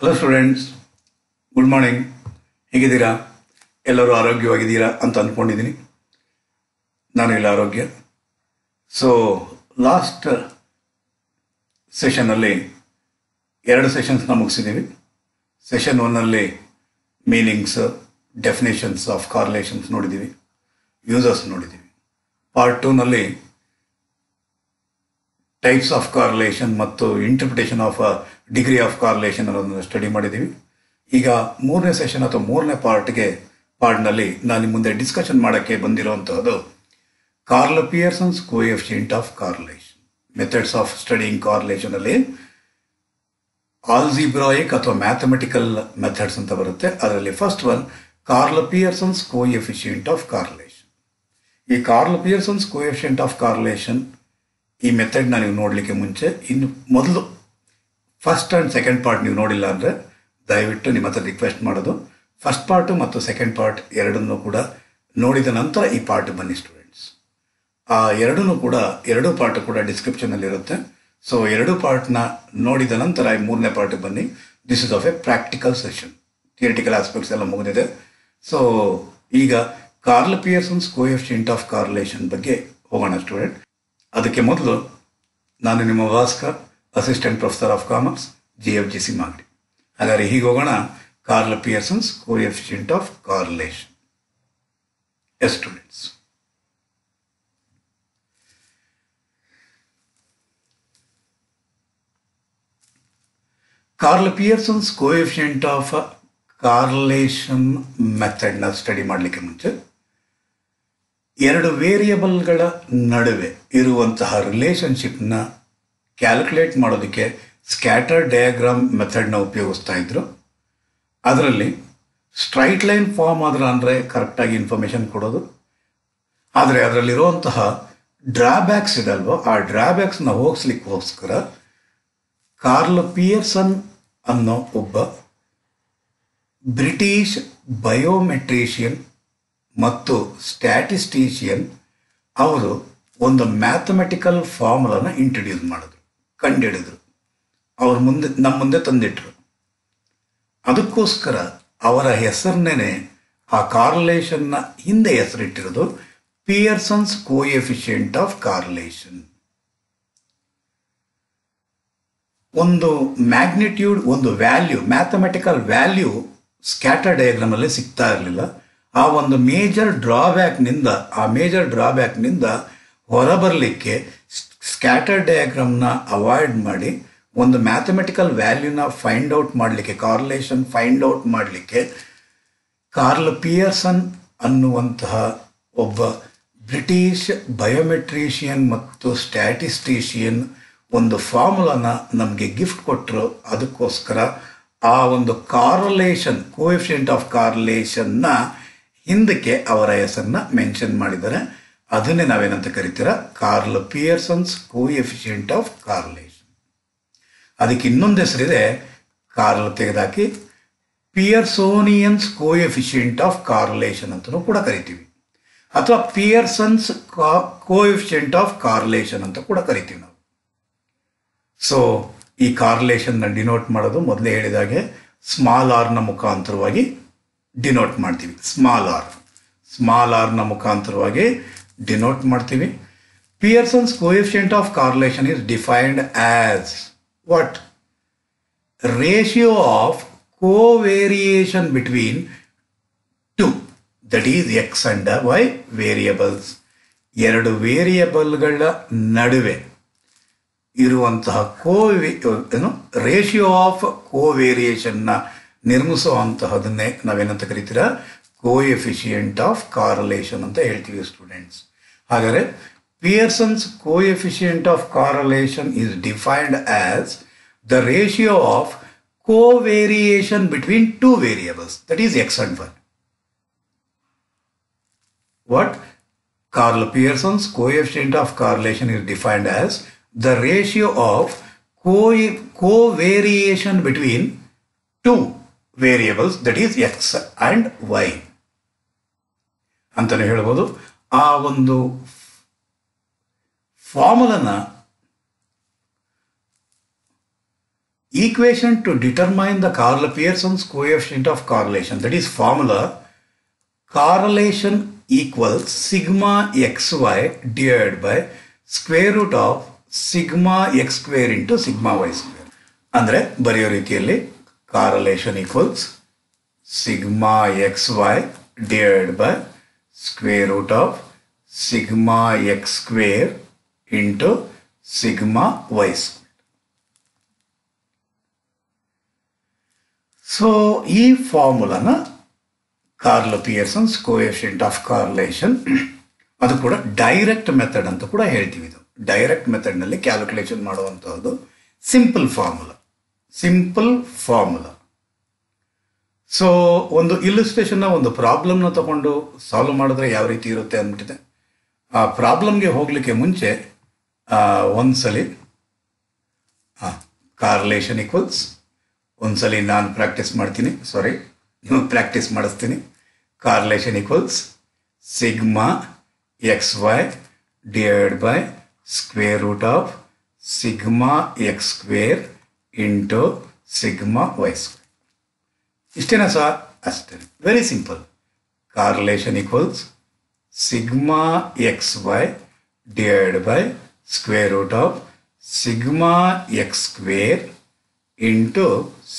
Hello students, good morning. ಹೇಗಿದ್ದೀರಾ? ಎಲ್ಲರೂ ಆರೋಗ್ಯವಾಗಿದ್ದೀರಾ ಅಂತ ಅಂದ್ಕೊಂಡಿದ್ದೀನಿ. ನಾನು ಎಲ್ಲ ಆರೋಗ್ಯ. ಸೊ ಲಾಸ್ಟ್ ಸೆಷನ್ನಲ್ಲಿ 2 ಸೆಷನ್ಸ್ನ ಮುಗಿಸಿದ್ದೀವಿ. ಸೆಷನ್ 1ನಲ್ಲಿ ಮೀನಿಂಗ್ಸ್, ಡೆಫಿನೇಷನ್ಸ್ ಆಫ್ ಕಾರ್ಲೇಷನ್ಸ್ ನೋಡಿದ್ದೀವಿ, ಯೂಸರ್ಸ್ ನೋಡಿದ್ದೀವಿ. ಪಾರ್ಟ್ 2ನಲ್ಲಿ ಟೈಪ್ಸ್ ಆಫ್ ಕಾರ್ಲೇಷನ್ ಮತ್ತು interpretation of degree of correlation ಅನ್ನೋದನ್ನು ಸ್ಟಡಿ ಮಾಡಿದ್ದೀವಿ. ಈಗ 3ನೇ ಸೆಷನ್ ಅಥವಾ 3ನೇ ಪಾರ್ಟ್ನಲ್ಲಿ ನಾನು ನಿಮ್ಮ ಮುಂದೆ ಡಿಸ್ಕಷನ್ ಮಾಡೋಕ್ಕೆ ಬಂದಿರುವಂತಹದ್ದು Carl Pearson's coefficient of correlation. Methods of studying correlation ಅಲ್ಲಿ ಆಲ್ಜಿಬ್ರಾಯಿಕ್ ಅಥವಾ ಮ್ಯಾಥಮೆಟಿಕಲ್ ಮೆಥಡ್ಸ್ ಅಂತ ಬರುತ್ತೆ. ಅದರಲ್ಲಿ first one Carl Pearson's coefficient of correlation. ಈ Carl Pearson's coefficient of correlation ಈ ಮೆಥಡ್ನ ನೀವು ನೋಡಲಿಕ್ಕೆ ಮುಂಚೆ ಇನ್ನು ಮೊದಲು ಫಸ್ಟ್ ಆ್ಯಂಡ್ ಸೆಕೆಂಡ್ ಪಾರ್ಟ್ ನೀವು ನೋಡಿಲ್ಲ ಅಂದರೆ ದಯವಿಟ್ಟು ನಿಮ್ಮ ಹತ್ರ ರಿಕ್ವೆಸ್ಟ್ ಮಾಡೋದು, ಫಸ್ಟ್ ಪಾರ್ಟು ಮತ್ತು ಸೆಕೆಂಡ್ ಪಾರ್ಟ್ ಎರಡನ್ನೂ ಕೂಡ ನೋಡಿದ ನಂತರ ಈ ಪಾರ್ಟ್ ಬನ್ನಿ ಸ್ಟೂಡೆಂಟ್ಸ್. ಆ ಎರಡೂ ಪಾರ್ಟ್ ಕೂಡ ಡಿಸ್ಕ್ರಿಪ್ಷನಲ್ಲಿರುತ್ತೆ. ಸೊ 2 ಪಾರ್ಟ್ನ ನೋಡಿದ ನಂತರ ಈ 3ನೇ ಪಾರ್ಟ್ ಬನ್ನಿ. This is of a practical session. Theoretical aspects ಎಲ್ಲ ಮುಗಿದಿದೆ. ಸೊ ಈಗ Carl Pearson's coefficient of correlation ಬಗ್ಗೆ ಹೋಗೋಣ ಸ್ಟೂಡೆಂಟ್. ಅದಕ್ಕೆ ಮೊದಲು ನಾನು ನಿಮ್ಮ Bhaskar, assistant professor of commerce, GFGC Magadi. ಹಾಗಾದರೆ ಹೀಗೆ ಹೋಗೋಣ. Carl Pearson's coefficient of correlation. Yes students, Carl Pearson's coefficient of correlation ಮೆಥಡ್ನ ಸ್ಟಡಿ ಮಾಡಲಿಕ್ಕೆ ಮುಂಚೆ 2 ವೇರಿಯಬಲ್ಗಳ ನಡುವೆ ಇರುವಂತಹ ರಿಲೇಷನ್ಶಿಪ್ನ ಕ್ಯಾಲ್ಕುಲೇಟ್ ಮಾಡೋದಕ್ಕೆ ಸ್ಕ್ಯಾಟರ್ ಡಯಾಗ್ರಾಮ್ ಮೆಥಡ್ನ ಉಪಯೋಗಿಸ್ತಾ ಇದ್ರು. ಅದರಲ್ಲಿ ಸ್ಟ್ರೈಟ್ ಲೈನ್ ಫಾರ್ಮ್ ಆದ್ರೆ ಅಂದರೆ ಕರೆಕ್ಟಾಗಿ ಇನ್ಫಾರ್ಮೇಷನ್ ಕೊಡೋದು. ಆದರೆ ಅದರಲ್ಲಿರುವಂತಹ ಡ್ರಾಬ್ಯಾಕ್ಸ್ ಇದಲ್ವೋ, ಆ ಡ್ರಾಬ್ಯಾಕ್ಸ್ನ ಹೋಗಿಸ್ಲಿಕ್ಕೋಸ್ಕರ ಕಾರ್ಲ್ ಪಿಯರ್ಸನ್ ಅನ್ನೋ ಒಬ್ಬ ಬ್ರಿಟಿಷ್ ಬಯೋಮೆಟ್ರಿಷಿಯನ್ ಮತ್ತು ಸ್ಟ್ಯಾಟಿಸ್ಟಿಷಿಯನ್ ಅವರು ಒಂದು ಮ್ಯಾಥಮೆಟಿಕಲ್ ಫಾರ್ಮುಲಾನ ಇಂಟ್ರಡ್ಯೂಸ್ ಮಾಡಿದ್ರು, ಕಂಡುಹಿಡಿದ್ರು. ಅವ್ರ ನಮ್ಮ ಮುಂದೆ ತಂದಿಟ್ರು. ಅದಕ್ಕೋಸ್ಕರ ಅವರ ಹೆಸರನ್ನೇ ಆ ಕಾರ್ಲೇಷನ್ನ ಹಿಂದೆ ಹೆಸರಿಟ್ಟಿರೋದು ಪಿಯರ್ಸನ್ಸ್ ಕೋಎಫಿಷಿಯಂಟ್ ಆಫ್ ಕಾರ್ಲೇಷನ್. ಒಂದು ಮ್ಯಾಗ್ನಿಟ್ಯೂಡ್, ಒಂದು ವ್ಯಾಲ್ಯೂ, ಮ್ಯಾಥಮೆಟಿಕಲ್ ವ್ಯಾಲ್ಯೂ ಸ್ಕ್ಯಾಟರ್ ಡಯಾಗ್ರಾಮಲ್ಲಿ ಸಿಗ್ತಾ ಇರಲಿಲ್ಲ. ಆ ಒಂದು ಮೇಜರ್ ಡ್ರಾಬ್ಯಾಕ್ನಿಂದ ಹೊರಬರಲಿಕ್ಕೆ ಸ್ಕ್ಯಾಟರ್ ಡಯಾಗ್ರಾಮ್ನ ಅವಾಯ್ಡ್ ಮಾಡಿ ಒಂದು ಮ್ಯಾಥಮೆಟಿಕಲ್ ವ್ಯಾಲ್ಯೂನ ಫೈಂಡ್ ಔಟ್ ಮಾಡಲಿಕ್ಕೆ, ಕಾರ್ಲೇಷನ್ ಫೈಂಡ್ ಔಟ್ ಮಾಡಲಿಕ್ಕೆ ಕಾರ್ಲ್ ಪಿಯರ್ಸನ್ ಅನ್ನುವಂತಹ ಒಬ್ಬ ಬ್ರಿಟಿಷ್ ಬಯೋಮೆಟ್ರಿಷಿಯನ್ ಮತ್ತು ಸ್ಟ್ಯಾಟಿಸ್ಟಿಷಿಯನ್ ಒಂದು ಫಾರ್ಮುಲಾನ ನಮಗೆ ಗಿಫ್ಟ್ ಕೊಟ್ಟರು. ಅದಕ್ಕೋಸ್ಕರ ಆ ಒಂದು ಕಾರ್ಲೇಷನ್, ಕೋಎಫಿಷಿಯಂಟ್ ಆಫ್ ಕಾರ್ಲೇಷನ್ನ ಹಿಂದಕ್ಕೆ ಅವರ ಹೆಸರನ್ನ ಮೆನ್ಷನ್ ಮಾಡಿದ್ದಾರೆ. ಅದನ್ನೇ ನಾವೇನಂತ ಕರಿತೀರ, Carl Pearson's coefficient of correlation. ಅದಕ್ಕೆ ಇನ್ನೊಂದು ಹೆಸರಿದೆ, ಕಾರ್ಲ್ ತೆಗೆದಾಕಿ ಪಿಯರ್ಸೋನಿಯನ್ಸ್ ಕೋಎಫಿಷಿಯಂಟ್ ಆಫ್ ಕಾರ್ಲೇಷನ್ ಅಂತಲೂ ಕೂಡ ಕರಿತೀವಿ, ಅಥವಾ ಪಿಯರ್ಸನ್ಸ್ ಕೋಎಫಿಷಿಯಂಟ್ ಆಫ್ ಕಾರ್ಲೇಷನ್ ಅಂತ ಕೂಡ ಕರಿತೀವಿ ನಾವು. ಸೊ ಈ ಕಾರ್ಲೇಷನ್ನ ಡಿನೋಟ್ ಮಾಡೋದು ಮೊದಲೇ ಹೇಳಿದಾಗೆ ಸ್ಮಾಲ್ ಆರ್ನ ಮುಖಾಂತರವಾಗಿ ಡಿನೋಟ್ ಮಾಡ್ತೀವಿ. ಸ್ಮಾಲ್ ಆರ್ನ ಮುಖಾಂತರವಾಗಿ ಡಿನೋಟ್ ಮಾಡ್ತೀವಿ. Pearson's coefficient of correlation is defined as what? Ratio of covariation between 2, that is X and Y variables. 2 ವೇರಿಯಬಲ್ಗಳ ನಡುವೆ ಇರುವಂತಹ ರೇಷಿಯೋ ಆಫ್ ಕೋವೇರಿಯೇಷನ್ನ ನಿರ್ಮಿಸುವಂತಹದನ್ನೇ ನಾವೇನಂತ ಕರಿತೀರ, ಕೋಎಫಿಷಿಯಂಟ್ ಆಫ್ ಕಾರ್ಲೇಷನ್ ಅಂತ ಹೇಳ್ತೀವಿ ಸ್ಟೂಡೆಂಟ್ಸ್. ಹಾಗಾದರೆ Pearson's coefficient of correlation is defined as the ratio of covariation between 2 variables, that is X and Y. What? Carl Pearson's coefficient of correlation is defined as the ratio of covariation between 2 variables, that is x and y ಅಂತಾನೆ ಹೇಳ್ಬೋದು. ಆ ಒಂದು ಫಾರ್ಮುಲಾನ equation to determine the Carl-Pearson's coefficient of correlation, that is formula, correlation equals sigma xy divided by square root of sigma x square into sigma y square. ಅಂದರೆ ಬರೆಯೋ ರೀತಿಯಲ್ಲಿ correlation equals sigma xy divided by square root of sigma x square into sigma y square. So ಈ ಫಾರ್ಮುಲಾನ Karl-Pearson's coefficient of correlation, ಅದು ಕೂಡ direct method ಅಂತ ಕೂಡ ಹೇಳ್ತೀವಿ. ಇದು ಡೈರೆಕ್ಟ್ ಮೆಥಡ್ನಲ್ಲಿ ಕ್ಯಾಲ್ಕುಲೇಷನ್ ಮಾಡುವಂಥದ್ದು ಸಿಂಪಲ್ ಫಾರ್ಮುಲಾ. ಸೊ ಒಂದು ಇಲ್ಲುಸ್ಟ್ರೇಷನ್ನ, ಒಂದು ಪ್ರಾಬ್ಲಮ್ನ ತಗೊಂಡು ಸಾಲ್ವ್ ಮಾಡಿದ್ರೆ ಯಾವ ರೀತಿ ಇರುತ್ತೆ ಅಂದ್ಬಿಟ್ಟಿದೆ. ಆ ಪ್ರಾಬ್ಲಮ್ಗೆ ಹೋಗಲಿಕ್ಕೆ ಮುಂಚೆ ಒಂದ್ಸಲಿ ಕಾರ್ಲೇಷನ್ ಈಕ್ವಲ್ಸ್, ಒಂದ್ಸಲಿ ನಾನು ಪ್ರಾಕ್ಟೀಸ್ ಮಾಡ್ತೀನಿ, ನೀವು ಪ್ರಾಕ್ಟೀಸ್ ಮಾಡಿಸ್ತೀನಿ. Correlation equals sigma X Y divide by square root of sigma X square into sigma Y square. ಇಷ್ಟೇನಾ ಸರ್? ಅಷ್ಟೇ, very simple. Correlation equals sigma X Y divide by square root of sigma X square into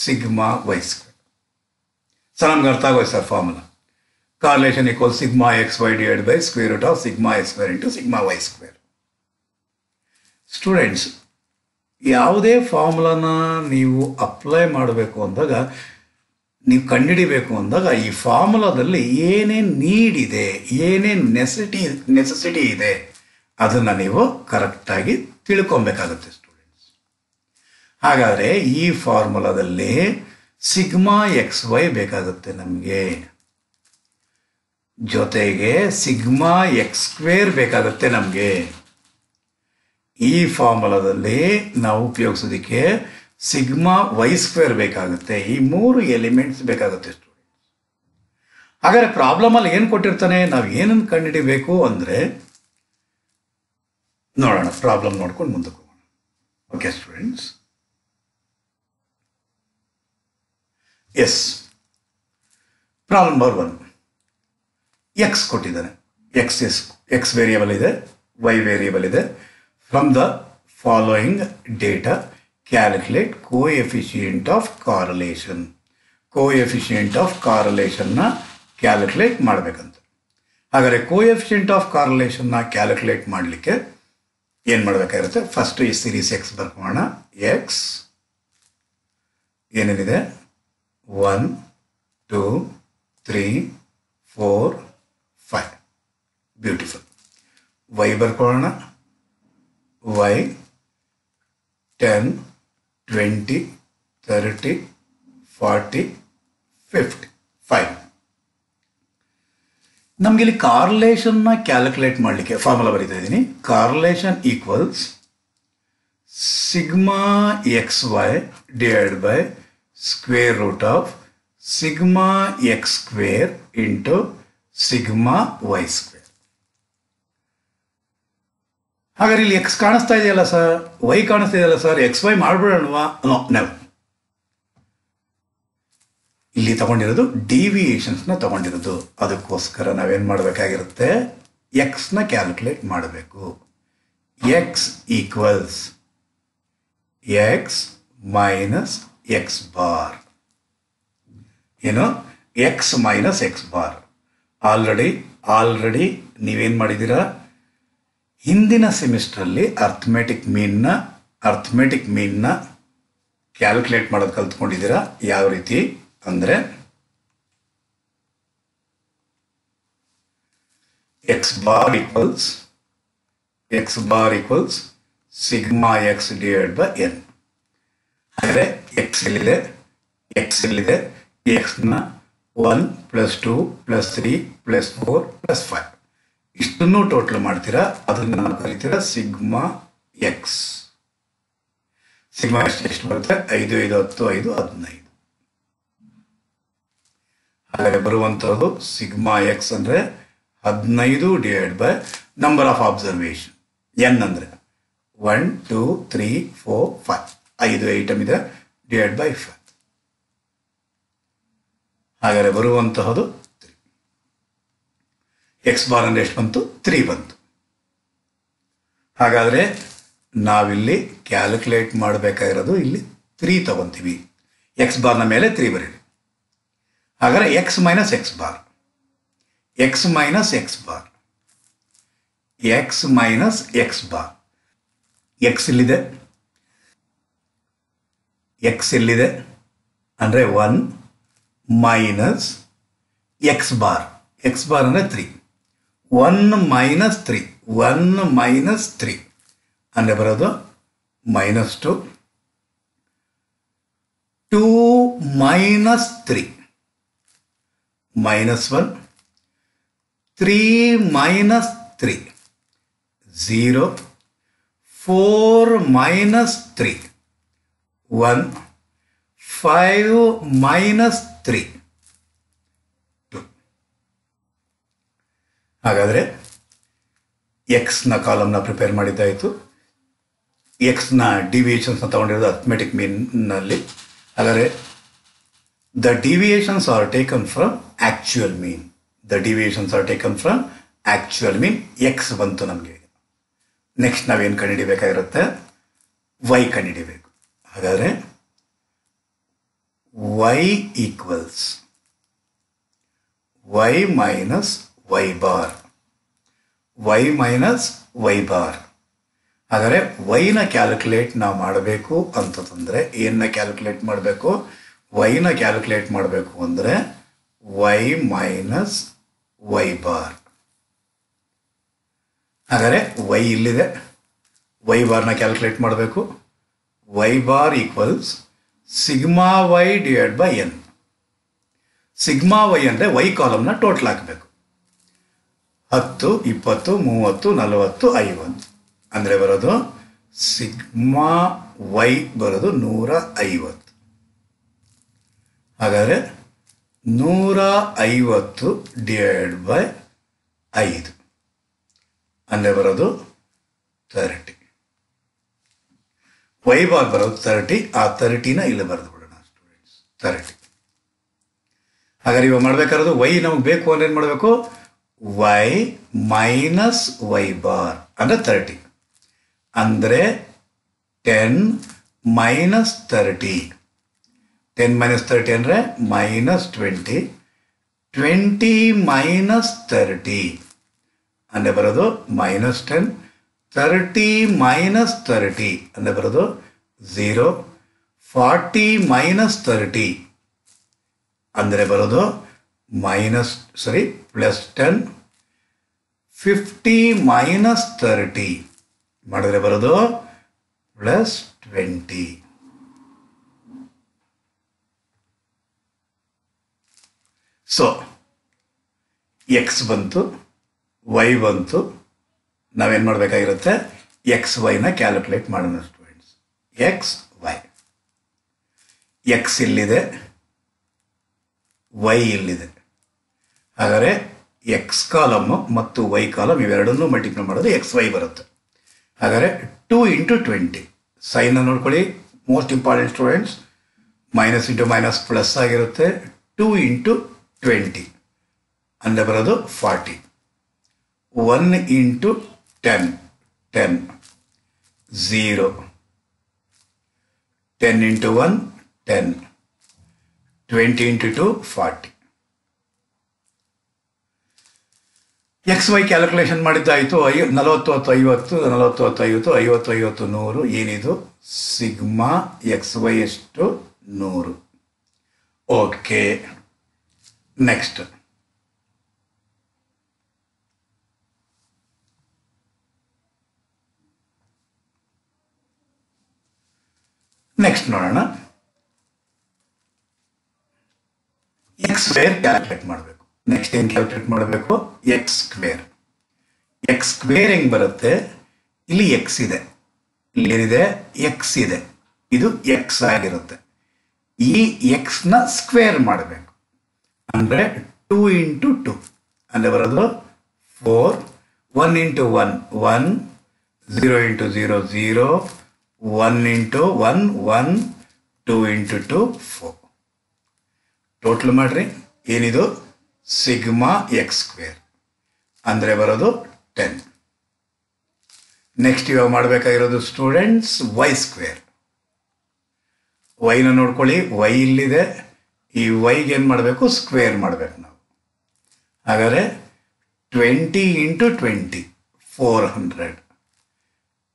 sigma Y square. Sir ನಮ್ಗೆ ಅರ್ಥ ಆಗೋಯ್ತು sir formula. Correlation equal sigma X Y divide by square root of sigma X square into sigma Y square. Students, ಯಾವುದೇ ಫಾರ್ಮುಲಾನ ನೀವು apply ಮಾಡಬೇಕು ಅಂದಾಗ, ನೀವು ಕಂಡುಹಿಡಿಬೇಕು ಅಂದಾಗ, ಈ ಫಾರ್ಮುಲಾದಲ್ಲಿ ಏನೇನು ನೀಡ್ ಇದೆ, ಏನೇನು ನೆಸೆಸಿಟಿ ಇದೆ, ಅದನ್ನು ನೀವು ಕರೆಕ್ಟಾಗಿ ತಿಳ್ಕೊಬೇಕಾಗುತ್ತೆ ಸ್ಟೂಡೆಂಟ್ಸ್. ಹಾಗಾದರೆ ಈ ಫಾರ್ಮುಲಾದಲ್ಲಿ ಸಿಗ್ಮಾ ಎಕ್ಸ್ ವೈ ಬೇಕಾಗುತ್ತೆ ನಮಗೆ, ಜೊತೆಗೆ ಸಿಗ್ಮಾ ಎಕ್ಸ್ ಸ್ಕ್ವೇರ್ ಬೇಕಾಗುತ್ತೆ ನಮಗೆ. ಈ ಫಾರ್ಮುಲಾದಲ್ಲಿ ನಾವು ಉಪಯೋಗಿಸೋದಕ್ಕೆ ಸಿಗ್ಮಾ ವೈ ಸ್ಕ್ವೇರ್ ಬೇಕಾಗುತ್ತೆ. ಈ 3 ಎಲಿಮೆಂಟ್ಸ್ ಬೇಕಾಗುತ್ತೆ ಸ್ಟೂಡೆಂಟ್ಸ್. ಹಾಗಾದರೆ ಪ್ರಾಬ್ಲಮಲ್ಲಿ ಏನು ಕೊಟ್ಟಿರ್ತಾನೆ, ನಾವು ಏನನ್ನು ಕಂಡುಹಿಡಿಬೇಕು ಅಂದರೆ ನೋಡೋಣ. ಪ್ರಾಬ್ಲಮ್ ನೋಡ್ಕೊಂಡು ಮುಂದಕ್ಕೆ ಹೋಗೋಣ. Okay students, yes, problem number 1. X ಕೊಟ್ಟಿದ್ದಾನೆ. ಎಕ್ಸ್ ವೇರಿಯಬಲ್ ಇದೆ, ವೈ ವೇರಿಯಬಲ್ ಇದೆ. From the following data calculate coefficient of correlation. Coefficient of ಕಾರ್ಲೇಷನ್ನ ಕ್ಯಾಲ್ಕುಲೇಟ್ ಮಾಡಬೇಕಂತ. ಹಾಗಾದರೆ ಕೋಎಫಿಷಿಯಂಟ್ ಆಫ್ ಕಾರ್ಲೇಷನ್ನ ಕ್ಯಾಲ್ಕುಲೇಟ್ ಮಾಡಲಿಕ್ಕೆ ಏನು ಮಾಡಬೇಕಾಗಿರುತ್ತೆ? ಫಸ್ಟ್ ಈ ಸೀರೀಸ್ ಎಕ್ಸ್ ಬರ್ಕೋಣ. ಎಕ್ಸ್ ಏನೇನಿದೆ, 1 2 3 4 5. ಬ್ಯೂಟಿಫುಲ್. ವೈ ಬರ್ಕೊಳ್ಳೋಣ. ವೈ 10 20 30 40 50 5. ನಮ್ಗೆ ಇಲ್ಲಿ ಕಾರ್ಲೇಷನ್ನ ಕ್ಯಾಲ್ಕುಲೇಟ್ ಮಾಡಲಿಕ್ಕೆ ಫಾರ್ಮುಲಾ ಬರೀತಾ ಇದ್ದೀನಿ. Correlation equals sigma X Y divide by square root of sigma X square into sigma Y square. ಹಾಗಾದ್ರೆ ಇಲ್ಲಿ ಎಕ್ಸ್ ಕಾಣಿಸ್ತಾ ಇದೆಯಲ್ಲ ಸರ್, ವೈ ಕಾಣಿಸ್ತಾ ಇದೆಯಲ್ಲ ಸರ್, ಎಕ್ಸ್ ವೈ ಮಾಡ್ಬಿಡೋಣವಾ? ನಾವು ಇಲ್ಲಿ ತಗೊಂಡಿರೋದು ಡಿವಿಯೇಷನ್ಸ್ನ ತಗೊಂಡಿರೋದು. ಅದಕ್ಕೋಸ್ಕರ ನಾವೇನು ಮಾಡಬೇಕಾಗಿರುತ್ತೆ, ಎಕ್ಸ್ನ ಕ್ಯಾಲ್ಕುಲೇಟ್ ಮಾಡಬೇಕು. X equals X minus X bar. ಏನು? X minus X bar. Already ನೀವೇನು ಮಾಡಿದ್ದೀರಾ, ಹಿಂದಿನ ಸೆಮಿಸ್ಟ್ರಲ್ಲಿ ಅರ್ಥಮೆಟಿಕ್ ಮೀನ್ನ ಕ್ಯಾಲ್ಕುಲೇಟ್ ಮಾಡೋದು ಕಲ್ತ್ಕೊಂಡಿದ್ದೀರಾ. ಯಾವ ರೀತಿ ಅಂದರೆ X bar equals sigma X divide by N. ಹಾಗಾದರೆ ಎಕ್ಸ್ ಎಲ್ಲಿದೆ, ಎಕ್ಸ್ನ 1 + 2 + 3 + 4 + 5 ಇಷ್ಟನ್ನು ಟೋಟಲ್ ಮಾಡ್ತೀರಾ. ಅದನ್ನು ನಾವು ಕರಿತೀರಾ ಸಿಗ್ಮಾ ಎಕ್ಸ್. ಸಿಗ್ಮಾ ಎಷ್ಟು ಬರುತ್ತೆ? 5 5 10 5 15. ಹಾಗೆ ಬರುವಂಥದ್ದು ಸಿಗ್ಮಾ ಎಕ್ಸ್ ಅಂದರೆ 15 divide by number of observation. N ಅಂದರೆ 1 2 3 4 5 5 ಐಟಮ್ ಇದೆ ಡಿವೈಡ್ ಬೈ 5. ಹಾಗಾದರೆ ಬರುವಂತಹದ್ದು 3. ಎಕ್ಸ್ ಬಾರ್ ಅಂದರೆ ಎಷ್ಟು ಬಂತು? 3 ಬಂತು. ಹಾಗಾದರೆ ನಾವಿಲ್ಲಿ ಕ್ಯಾಲ್ಕುಲೇಟ್ ಮಾಡಬೇಕಾಗಿರೋದು ಇಲ್ಲಿ 3 ತಗೊಂತೀವಿ. ಎಕ್ಸ್ ಬಾರ್ನ ಮೇಲೆ 3 ಬರೀರಿ. ಹಾಗಾದರೆ X minus X bar, X minus X bar, X minus X bar. X ಇಲ್ಲಿದೆ, ಎಕ್ಸ್ ಇಲ್ಲಿದೆ ಅಂದರೆ 1 minus X bar. X bar ಅಂದರೆ 3. 1 ಮೈನಸ್ 3, 1 ಮೈನಸ್ 3 ಅಂದರೆ ಬರೋದು -2. 2 ಮೈನಸ್ 3 -1. 3 ಮೈನಸ್ 3 0. 4 ಮೈನಸ್ 3 1. 5 ಮೈನಸ್ 3 2. ಹಾಗಾದರೆ ಎಕ್ಸ್ನ ಕಾಲಮ್ನ ಪ್ರಿಪೇರ್ ಮಾಡಿದ್ದಾಯಿತು. ಎಕ್ಸ್ನ ಡಿವಿಯೇಷನ್ಸ್ನ ತಗೊಂಡಿರೋದು ಅರ್ಥಮೆಟಿಕ್ ಮೀನ್ನಲ್ಲಿ. ಹಾಗಾದರೆ the deviations are taken from actual mean. The deviations are taken from actual mean. X ಬಂತು ನಮಗೆ. ನೆಕ್ಸ್ಟ್ ನಾವೇನು ಕಂಡುಹಿಡಿಬೇಕಾಗಿರುತ್ತೆ? ವೈ ಕಂಡುಹಿಡಿಬೇಕು. ಹಾಗಾದರೆ Y equals Y minus Y bar, Y minus Y bar. ಹಾಗಾದರೆ ವೈನ ಕ್ಯಾಲ್ಕುಲೇಟ್ ನಾವು ಮಾಡಬೇಕು ಅಂತಂದರೆ ಏನನ್ನ ಕ್ಯಾಲ್ಕುಲೇಟ್ ಮಾಡಬೇಕು? ವೈನ ಕ್ಯಾಲ್ಕುಲೇಟ್ ಮಾಡಬೇಕು ಅಂದರೆ ವೈ ಮೈನಸ್ ವೈ ಬಾರ್. ಹಾಗಾದರೆ ವೈ ಇಲ್ಲಿದೆ, ವೈ ಬಾರ್ನ ಕ್ಯಾಲ್ಕುಲೇಟ್ ಮಾಡಬೇಕು. Y bar equals sigma Y divide by N. Sigma Y ಅಂದರೆ ವೈ ಕಾಲಮ್ನ ಟೋಟಲ್ ಹಾಕಬೇಕು. 10, 20, 30, 40, 50 ಅಂದರೆ ಬರೋದು ಸಿಗ್ಮಾ ವೈ ಬರೋದು 150. ಹಾಗಾದರೆ 150 ಡಿವೈಡ್ ಬೈ 5 ಅಂದರೆ ಬರೋದು 30. ವೈ ಬಾರ್ ಬರೋದು 30. ಆ 30ನ ಇಲ್ಲಿ ಬರೆದು ಬಿಡೋಣ ಸ್ಟೂಡೆಂಟ್ಸ್, 30. ಹಾಗಾದ್ರೆ ಇವಾಗ ಮಾಡಬೇಕಾರೋದು ವೈ ನಮಗೆ ಬೇಕು ಅಂದ್ರೆ ಏನು ಮಾಡಬೇಕು? ವೈ ಮೈನಸ್ ವೈ ಬಾರ್ ಅಂದರೆ 30 ಅಂದರೆ 10 ಮೈನಸ್ 30. 10 ಮೈನಸ್ 30 ಅಂದರೆ -20. 20 ಮೈನಸ್ 30 ಅಂದರೆ ಬರೋದು -10. 30 ಮೈನಸ್ 30 ಅಂದರೆ ಬರೋದು 0. 40 ಮೈನಸ್ 30 ಅಂದರೆ ಬರೋದು +10. 50 ಮೈನಸ್ 30 ಮಾಡಿದ್ರೆ ಬರೋದು +20. ಸೊ ಎಕ್ಸ್ ಬಂತು, ವೈ ಬಂತು. ನಾವೇನು ಮಾಡಬೇಕಾಗಿರುತ್ತೆ? ಎಕ್ಸ್ ವೈನ ಕ್ಯಾಲ್ಕುಲೇಟ್ ಮಾಡೋಣ ಸ್ಟೂಡೆಂಟ್ಸ್. ಎಕ್ಸ್ ವೈ, ಎಕ್ಸ್ ಇಲ್ಲಿದೆ, ವೈ ಇಲ್ಲಿದೆ. ಹಾಗಾದರೆ ಎಕ್ಸ್ ಕಾಲಮ್ ಮತ್ತು ವೈ ಕಾಲಮ್ ಇವೆರಡನ್ನೂ ಮಲ್ಟಿಪ್ಲೈ ಮಾಡೋದು ಎಕ್ಸ್ ವೈ ಬರುತ್ತೆ. ಹಾಗಾದರೆ 2 × 20 ಸೈನ್ನ ನೋಡ್ಕೊಳ್ಳಿ. Most important students, minus into minus plus ಆಗಿರುತ್ತೆ. 2 × 20 ಅಂದರೆ ಬರೋದು 40. 1 × 10 10 0. 10 × 1 10. 20 × 2 40. ಎಕ್ಸ್ ವೈ ಕ್ಯಾಲ್ಕುಲೇಷನ್ ಮಾಡಿದ್ದಾಯಿತು. 40 × 50 40 × 50 50 50 100. ಏನಿದು? ಸಿಗ್ಮಾ ಎಕ್ಸ್ ವೈ ಎಷ್ಟು? 100. ಓಕೆ, ನೆಕ್ಸ್ಟ್ ನೋಡೋಣ. ಎಕ್ಸ್ ಸ್ಕ್ವೇರ್ ಕ್ಯಾಲ್ಕುಲೇಟ್ ಮಾಡಬೇಕು. ನೆಕ್ಸ್ಟ್ ಏನು ಕ್ಯಾಲ್ಕುಲೇಟ್ ಮಾಡಬೇಕು? X square. ಎಕ್ಸ್ ಸ್ಕ್ವೇರ್ ಹೆಂಗೆ ಬರುತ್ತೆ? ಇಲ್ಲಿ ಎಕ್ಸ್ ಇದೆ, ಇಲ್ಲಿ ಏನಿದೆ? ಎಕ್ಸ್ ಇದೆ. ಇದು ಎಕ್ಸ್ ಆಗಿರುತ್ತೆ. ಈ ಎಕ್ಸ್ನ ಸ್ಕ್ವೇರ್ ಮಾಡಬೇಕು ಅಂದರೆ 2 × 2 ಅಂದರೆ ಬರೋದು 4. 1 × 1 1. 0 × 0 0. 1 × 1 1. 2 into 2 4. ಟೋಟಲ್ ಮಾಡ್ರಿ ಏನಿದು ಸಿಗ್ಮಾ ಎಕ್ಸ್ ಸ್ಕ್ವೇರ್ ಅಂದರೆ ಬರೋದು 10. ನೆಕ್ಸ್ಟ್ ಇವಾಗ ಮಾಡಬೇಕಾಗಿರೋದು ಸ್ಟೂಡೆಂಟ್ಸ್ ವೈ ಸ್ಕ್ವೇರ್. ವೈನ ನೋಡ್ಕೊಳ್ಳಿ, ವೈ ಇಲ್ಲಿದೆ, ಈ ವೈಗೆ ಏನು ಮಾಡಬೇಕು ಸ್ಕ್ವೇರ್ ಮಾಡಬೇಕು ನಾವು. ಹಾಗಾದರೆ 20 into 20 400,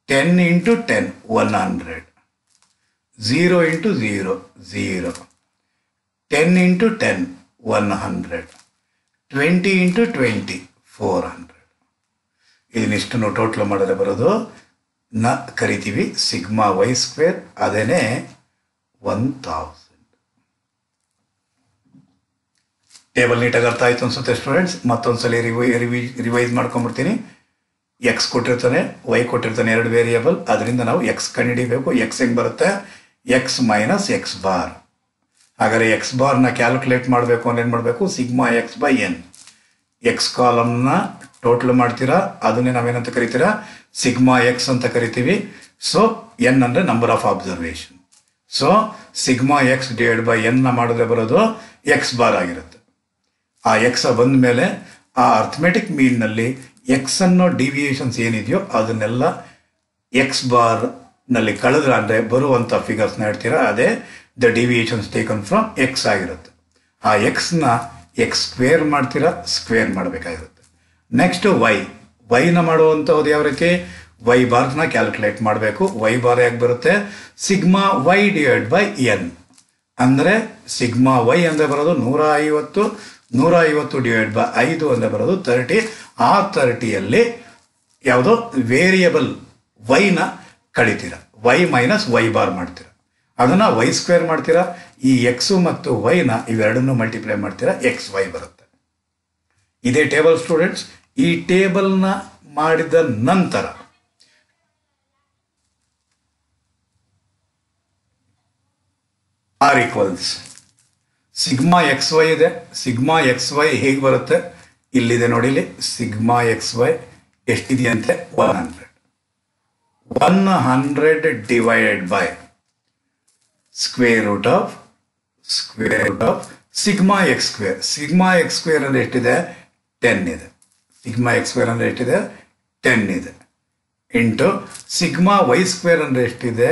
10 into 10 100, 0 into 0 0, 10 into 10 100, 20 into 20 400. ಇದನ್ನಿಷ್ಟು ನಾವು ಟೋಟಲ್ ಮಾಡಿದ್ರೆ ಬರೋದು ನ ಕರಿತೀವಿ ಸಿಗ್ಮಾ ವೈ ಸ್ಕ್ವೇರ್, ಅದೇನೇ 1000. ಟೇಬಲ್ ನೀಟಾಗಿ ಅರ್ಥ ಆಯಿತು ಅನ್ಸುತ್ತೆ ಸ್ಟೂಡೆಂಟ್ಸ್. ಮತ್ತೊಂದ್ಸಲ ರಿವೈಸ್ ಮಾಡ್ಕೊಂಡ್ಬಿಡ್ತೀನಿ. ಎಕ್ಸ್ ಕೊಟ್ಟಿರ್ತಾನೆ, ವೈ ಕೊಟ್ಟಿರ್ತಾನೆ, ಎರಡು ವೇರಿಯಬಲ್. ಅದರಿಂದ ನಾವು ಎಕ್ಸ್ ಕಂಡುಹಿಡಿಬೇಕು. ಎಕ್ಸ್ ಹೆಂಗೆ ಬರುತ್ತೆ? X minus X bar. ಹಾಗಾದರೆ ಎಕ್ಸ್ ಬಾರ್ನ ಕ್ಯಾಲ್ಕುಲೇಟ್ ಮಾಡಬೇಕು ಅಂದ್ರೆ ಏನು ಮಾಡಬೇಕು? Sigma X by N. X ಕಾಲಮ್ನ ಟೋಟಲ್ ಮಾಡ್ತೀರಾ, ಅದನ್ನೇ ನಾವೇನಂತ ಕರಿತೀರಾ? ಸಿಗ್ಮಾ ಎಕ್ಸ್ ಅಂತ ಕರಿತೀವಿ. ಸೊ ಎನ್ ಅಂದರೆ number of observation. So sigma X divide by ಎನ್ನ ಮಾಡಿದ್ರೆ ಬರೋದು ಎಕ್ಸ್ ಬಾರ್ ಆಗಿರುತ್ತೆ. ಆ ಎಕ್ಸ್ ಬಂದ ಮೇಲೆ ಆ ಅರ್ಥಮೆಟಿಕ್ ಮೀನ್ನಲ್ಲಿ ಎಕ್ಸ್ ಅನ್ನೋ ಡಿವಿಯೇಷನ್ಸ್ ಏನಿದೆಯೋ ಅದನ್ನೆಲ್ಲ ಎಕ್ಸ್ ಬಾರ್ನಲ್ಲಿ ಕಳೆದ್ರೆ ಅಂದರೆ ಬರುವಂಥ ಫಿಗರ್ಸ್ನ ಹೇಳ್ತೀರಾ, ಅದೇ the deviations taken from X ಆಗಿರುತ್ತೆ. ಆ ಎಕ್ಸ್ನ ಎಕ್ಸ್ ಸ್ಕ್ವೇರ್ ಮಾಡ್ತೀರಾ, ಸ್ಕ್ವೇರ್ ಮಾಡಬೇಕಾಗಿರುತ್ತೆ. ನೆಕ್ಸ್ಟ್ ವೈನ ಮಾಡುವಂಥದ್ದು ಯಾವ ರೀತಿ? ವೈ ಬಾರ್ನ ಕ್ಯಾಲ್ಕುಲೇಟ್ ಮಾಡಬೇಕು. ವೈ ಬಾರ್ ಯಾಕೆ ಬರುತ್ತೆ? Sigma Y divide by N. ಅಂದರೆ ಸಿಗ್ಮಾ ವೈ ಅಂದರೆ ಬರೋದು 150, 150 ಡಿವೈಡ್ ಬೈ 5 ಅಂದರೆ ಬರೋದು 30. ಆ 30ಯಲ್ಲಿ ಯಾವುದೋ ವೇರಿಯಬಲ್ ವೈನ ಕಳಿತೀರ, ವೈ ಮೈನಸ್ ವೈ ಬಾರ್ ಮಾಡ್ತೀರ, ಅದನ್ನು ವೈ ಸ್ಕ್ವೇರ್ ಮಾಡ್ತೀರಾ. ಈ ಎಕ್ಸು ಮತ್ತು ವೈನ ಇವೆರಡನ್ನು ಮಲ್ಟಿಪ್ಲೈ ಮಾಡ್ತೀರಾ, ಎಕ್ಸ್ ವೈ ಬರುತ್ತೆ. ಇದೇ ಟೇಬಲ್ ಸ್ಟೂಡೆಂಟ್ಸ್. ಈ ಟೇಬಲ್ನ ಮಾಡಿದ ನಂತರ R equals sigma X Y ಇದೆ. ಸಿಗ್ಮಾ ಎಕ್ಸ್ ವೈ ಹೇಗೆ ಬರುತ್ತೆ? ಇಲ್ಲಿದೆ ನೋಡಿ, ಇಲ್ಲಿ ಸಿಗ್ಮಾ ಎಕ್ಸ್ ವೈ ಎಷ್ಟಿದೆಯಂತೆ? 100. 100 divided by square root of sigma X square. Sigma X square ಅಂದರೆ ಎಷ್ಟಿದೆ? 10 ಇದೆ. ಸಿಗ್ಮಾ ಎಕ್ಸ್ ಸ್ಕ್ವೇರ್ ಅಂದರೆ ಎಷ್ಟಿದೆ? 10 ಇದೆ. ಇಂಟು ಸಿಗ್ಮಾ ವೈ ಸ್ಕ್ವೇರ್ ಅಂದರೆ ಎಷ್ಟಿದೆ?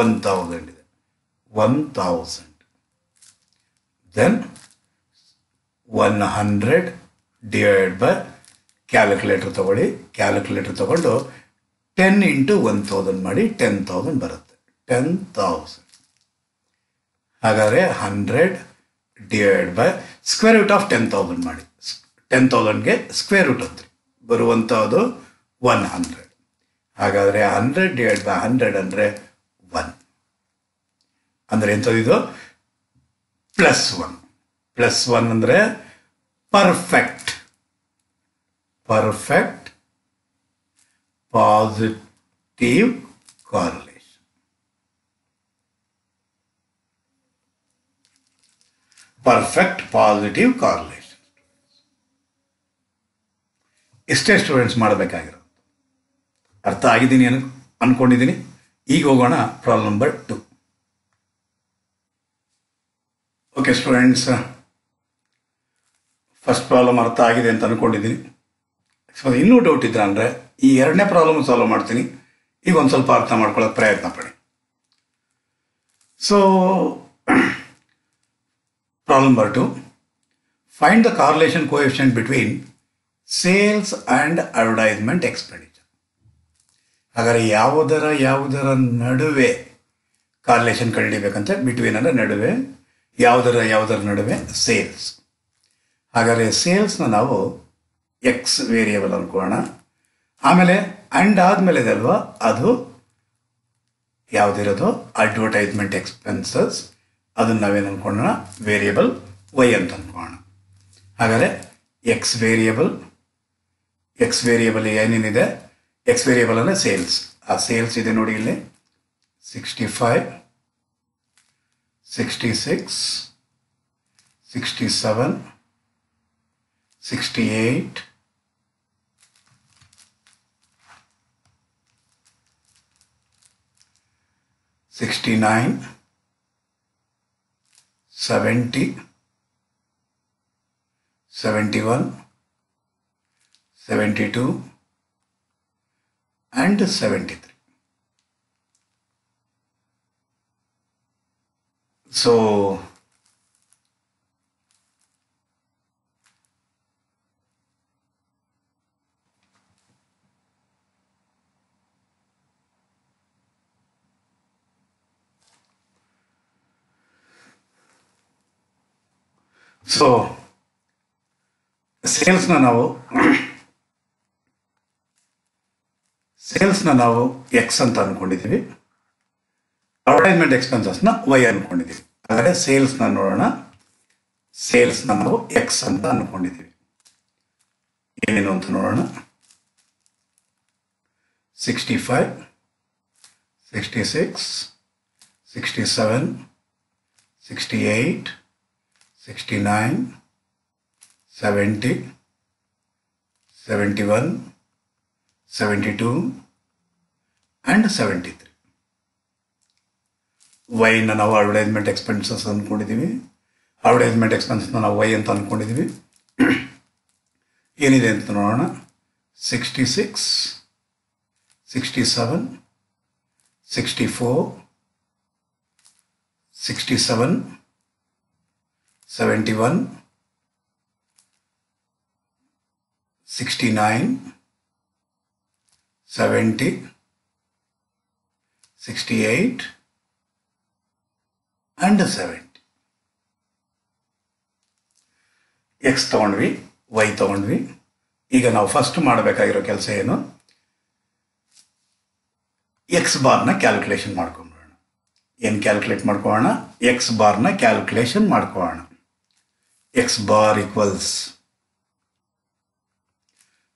1000 ಇದೆ. 1000. Then 100 divided by ಕ್ಯಾಲ್ಕುಲೇಟರ್ ತಗೊಳ್ಳಿ. ಕ್ಯಾಲ್ಕುಲೇಟರ್ ತಗೊಂಡು 10 into 1000 ಮಾಡಿ 10,000 ಬರುತ್ತೆ. 10,000. ಹಾಗಾದರೆ 100 divide by square root of 10,000 ಮಾಡಿ. 10,000ಗೆ ಸ್ಕ್ವೇರ್ ರೂಟ್ ಅಂತ್ರಿ ಬರುವಂಥದ್ದು 100. ಹಾಗಾದರೆ 100 ಡಿವೈಡ್ ಬೈ 100 ಅಂದರೆ 1. ಅಂದರೆ ಎಂಥದ್ದು? +1. +1 ಅಂದರೆ perfect positive correlation. Perfect positive correlation. ಇಷ್ಟೇ ಸ್ಟೂಡೆಂಟ್ಸ್ ಮಾಡಬೇಕಾಗಿರೋದು. ಅರ್ಥ ಆಗಿದ್ದೀನಿ ಅನ್ಕೊಂಡಿದ್ದೀನಿ. ಈಗ ಹೋಗೋಣ problem number 2. Okay students, first problem ಅರ್ಥ ಆಗಿದೆ ಅಂತ ಅಂದ್ಕೊಂಡಿದ್ದೀನಿ. ಸೊ ಇನ್ನೂ ಡೌಟ್ ಇದ್ರೆ ಅಂದರೆ ಈ ಎರಡನೇ ಪ್ರಾಬ್ಲಮ್ ಸಾಲ್ವ್ ಮಾಡ್ತೀನಿ. ಈಗ ಒಂದು ಸ್ವಲ್ಪ ಅರ್ಥ ಮಾಡ್ಕೊಳ್ಳೋಕೆ ಪ್ರಯತ್ನ ಪಡಿ. So problem number 2, find the correlation coefficient between sales and advertisement expenditure. ಹಾಗಾದರೆ ಯಾವುದರ ನಡುವೆ ಕಾರ್ಲೇಷನ್ ಕಂಡುಹಿಡಿಬೇಕಂತೆ? ಬಿಟ್ವೀನ್ ಅಂದರೆ ನಡುವೆ. ಯಾವುದರ ನಡುವೆ? ಸೇಲ್ಸ್. ಹಾಗಾದರೆ ಸೇಲ್ಸ್ನ ನಾವು ಎಕ್ಸ್ ವೇರಿಯಬಲ್ ಅಂದ್ಕೊಳ್ಳೋಣ. ಆಮೇಲೆ ಅಂಡ್ ಆದಮೇಲೆ ಇದೆ ಅಲ್ವಾ, ಅದು ಯಾವುದಿರೋದು? Advertisement expenses. ಅದನ್ನು ನಾವೇನು ಅಂದ್ಕೊಳ್ಳೋಣ? ವೇರಿಯಬಲ್ ವೈ ಅಂತ ಅಂದ್ಕೊಳ್ಳೋಣ. ಹಾಗಾದರೆ ಎಕ್ಸ್ ವೇರಿಯಬಲ್ ಏನೇನಿದೆ? ಎಕ್ಸ್ ವೇರಿಯಬಲ್ ಅಂದರೆ ಸೇಲ್ಸ್. ಆ ಸೇಲ್ಸ್ ಇದೆ ನೋಡಿ ಇಲ್ಲಿ 65, 66, 67, 68, 69, 70, 71, 72 and 73. So ಸೇಲ್ಸ್ನ ನಾವು ಎಕ್ಸ್ ಅಂತ ಅನ್ಕೊಂಡಿದ್ದೀವಿ, ಅಡ್ವರ್ಟೈಸ್ಮೆಂಟ್ ಎಕ್ಸ್ಪೆನ್ಸಸ್ನ ವೈ ಅನ್ಕೊಂಡಿದ್ದೀವಿ. ಹಾಗಾದರೆ ಸೇಲ್ಸ್ನ ನೋಡೋಣ. ಸೇಲ್ಸ್ನ ನಾವು ಎಕ್ಸ್ ಅಂತ ಅನ್ಕೊಂಡಿದ್ದೀವಿ. ಏನೇನು ಅಂತ ನೋಡೋಣ. 65, 66, 67, 68, 69, 70, 71, 72 and 73. ವೈನ ನಾವು ಅಡ್ವರ್ಟೈಸ್ಮೆಂಟ್ ಎಕ್ಸ್ಪೆನ್ಸಸ್ ಅಂದ್ಕೊಂಡಿದ್ದೀವಿ. ಅಡ್ವರ್ಟೈಸ್ಮೆಂಟ್ ಎಕ್ಸ್ಪೆನ್ಸಸ್ನ ನಾವು ವೈ ಅಂತ ಅಂದ್ಕೊಂಡಿದ್ದೀವಿ. ಏನಿದೆ ಅಂತ ನೋಡೋಣ. 66, 67, 64, 67, 71, 69, 70, 68 and 70. ಎಕ್ಸ್ ತಗೊಂಡ್ವಿ, ವೈ ತಗೊಂಡ್ವಿ. ಈಗ ನಾವು ಫಸ್ಟ್ ಮಾಡಬೇಕಾಗಿರೋ ಕೆಲಸ ಏನು? ಎಕ್ಸ್ ಬಾರ್ನ ಕ್ಯಾಲ್ಕುಲೇಷನ್ ಮಾಡ್ಕೊಂಡ್ಬಿಡೋಣ. ಏನು ಕ್ಯಾಲ್ಕುಲೇಟ್ ಮಾಡ್ಕೊಳ್ಳೋಣ? ಎಕ್ಸ್ ಬಾರ್ನ ಕ್ಯಾಲ್ಕುಲೇಷನ್ ಮಾಡ್ಕೊಳ್ಳೋಣ. X bar equals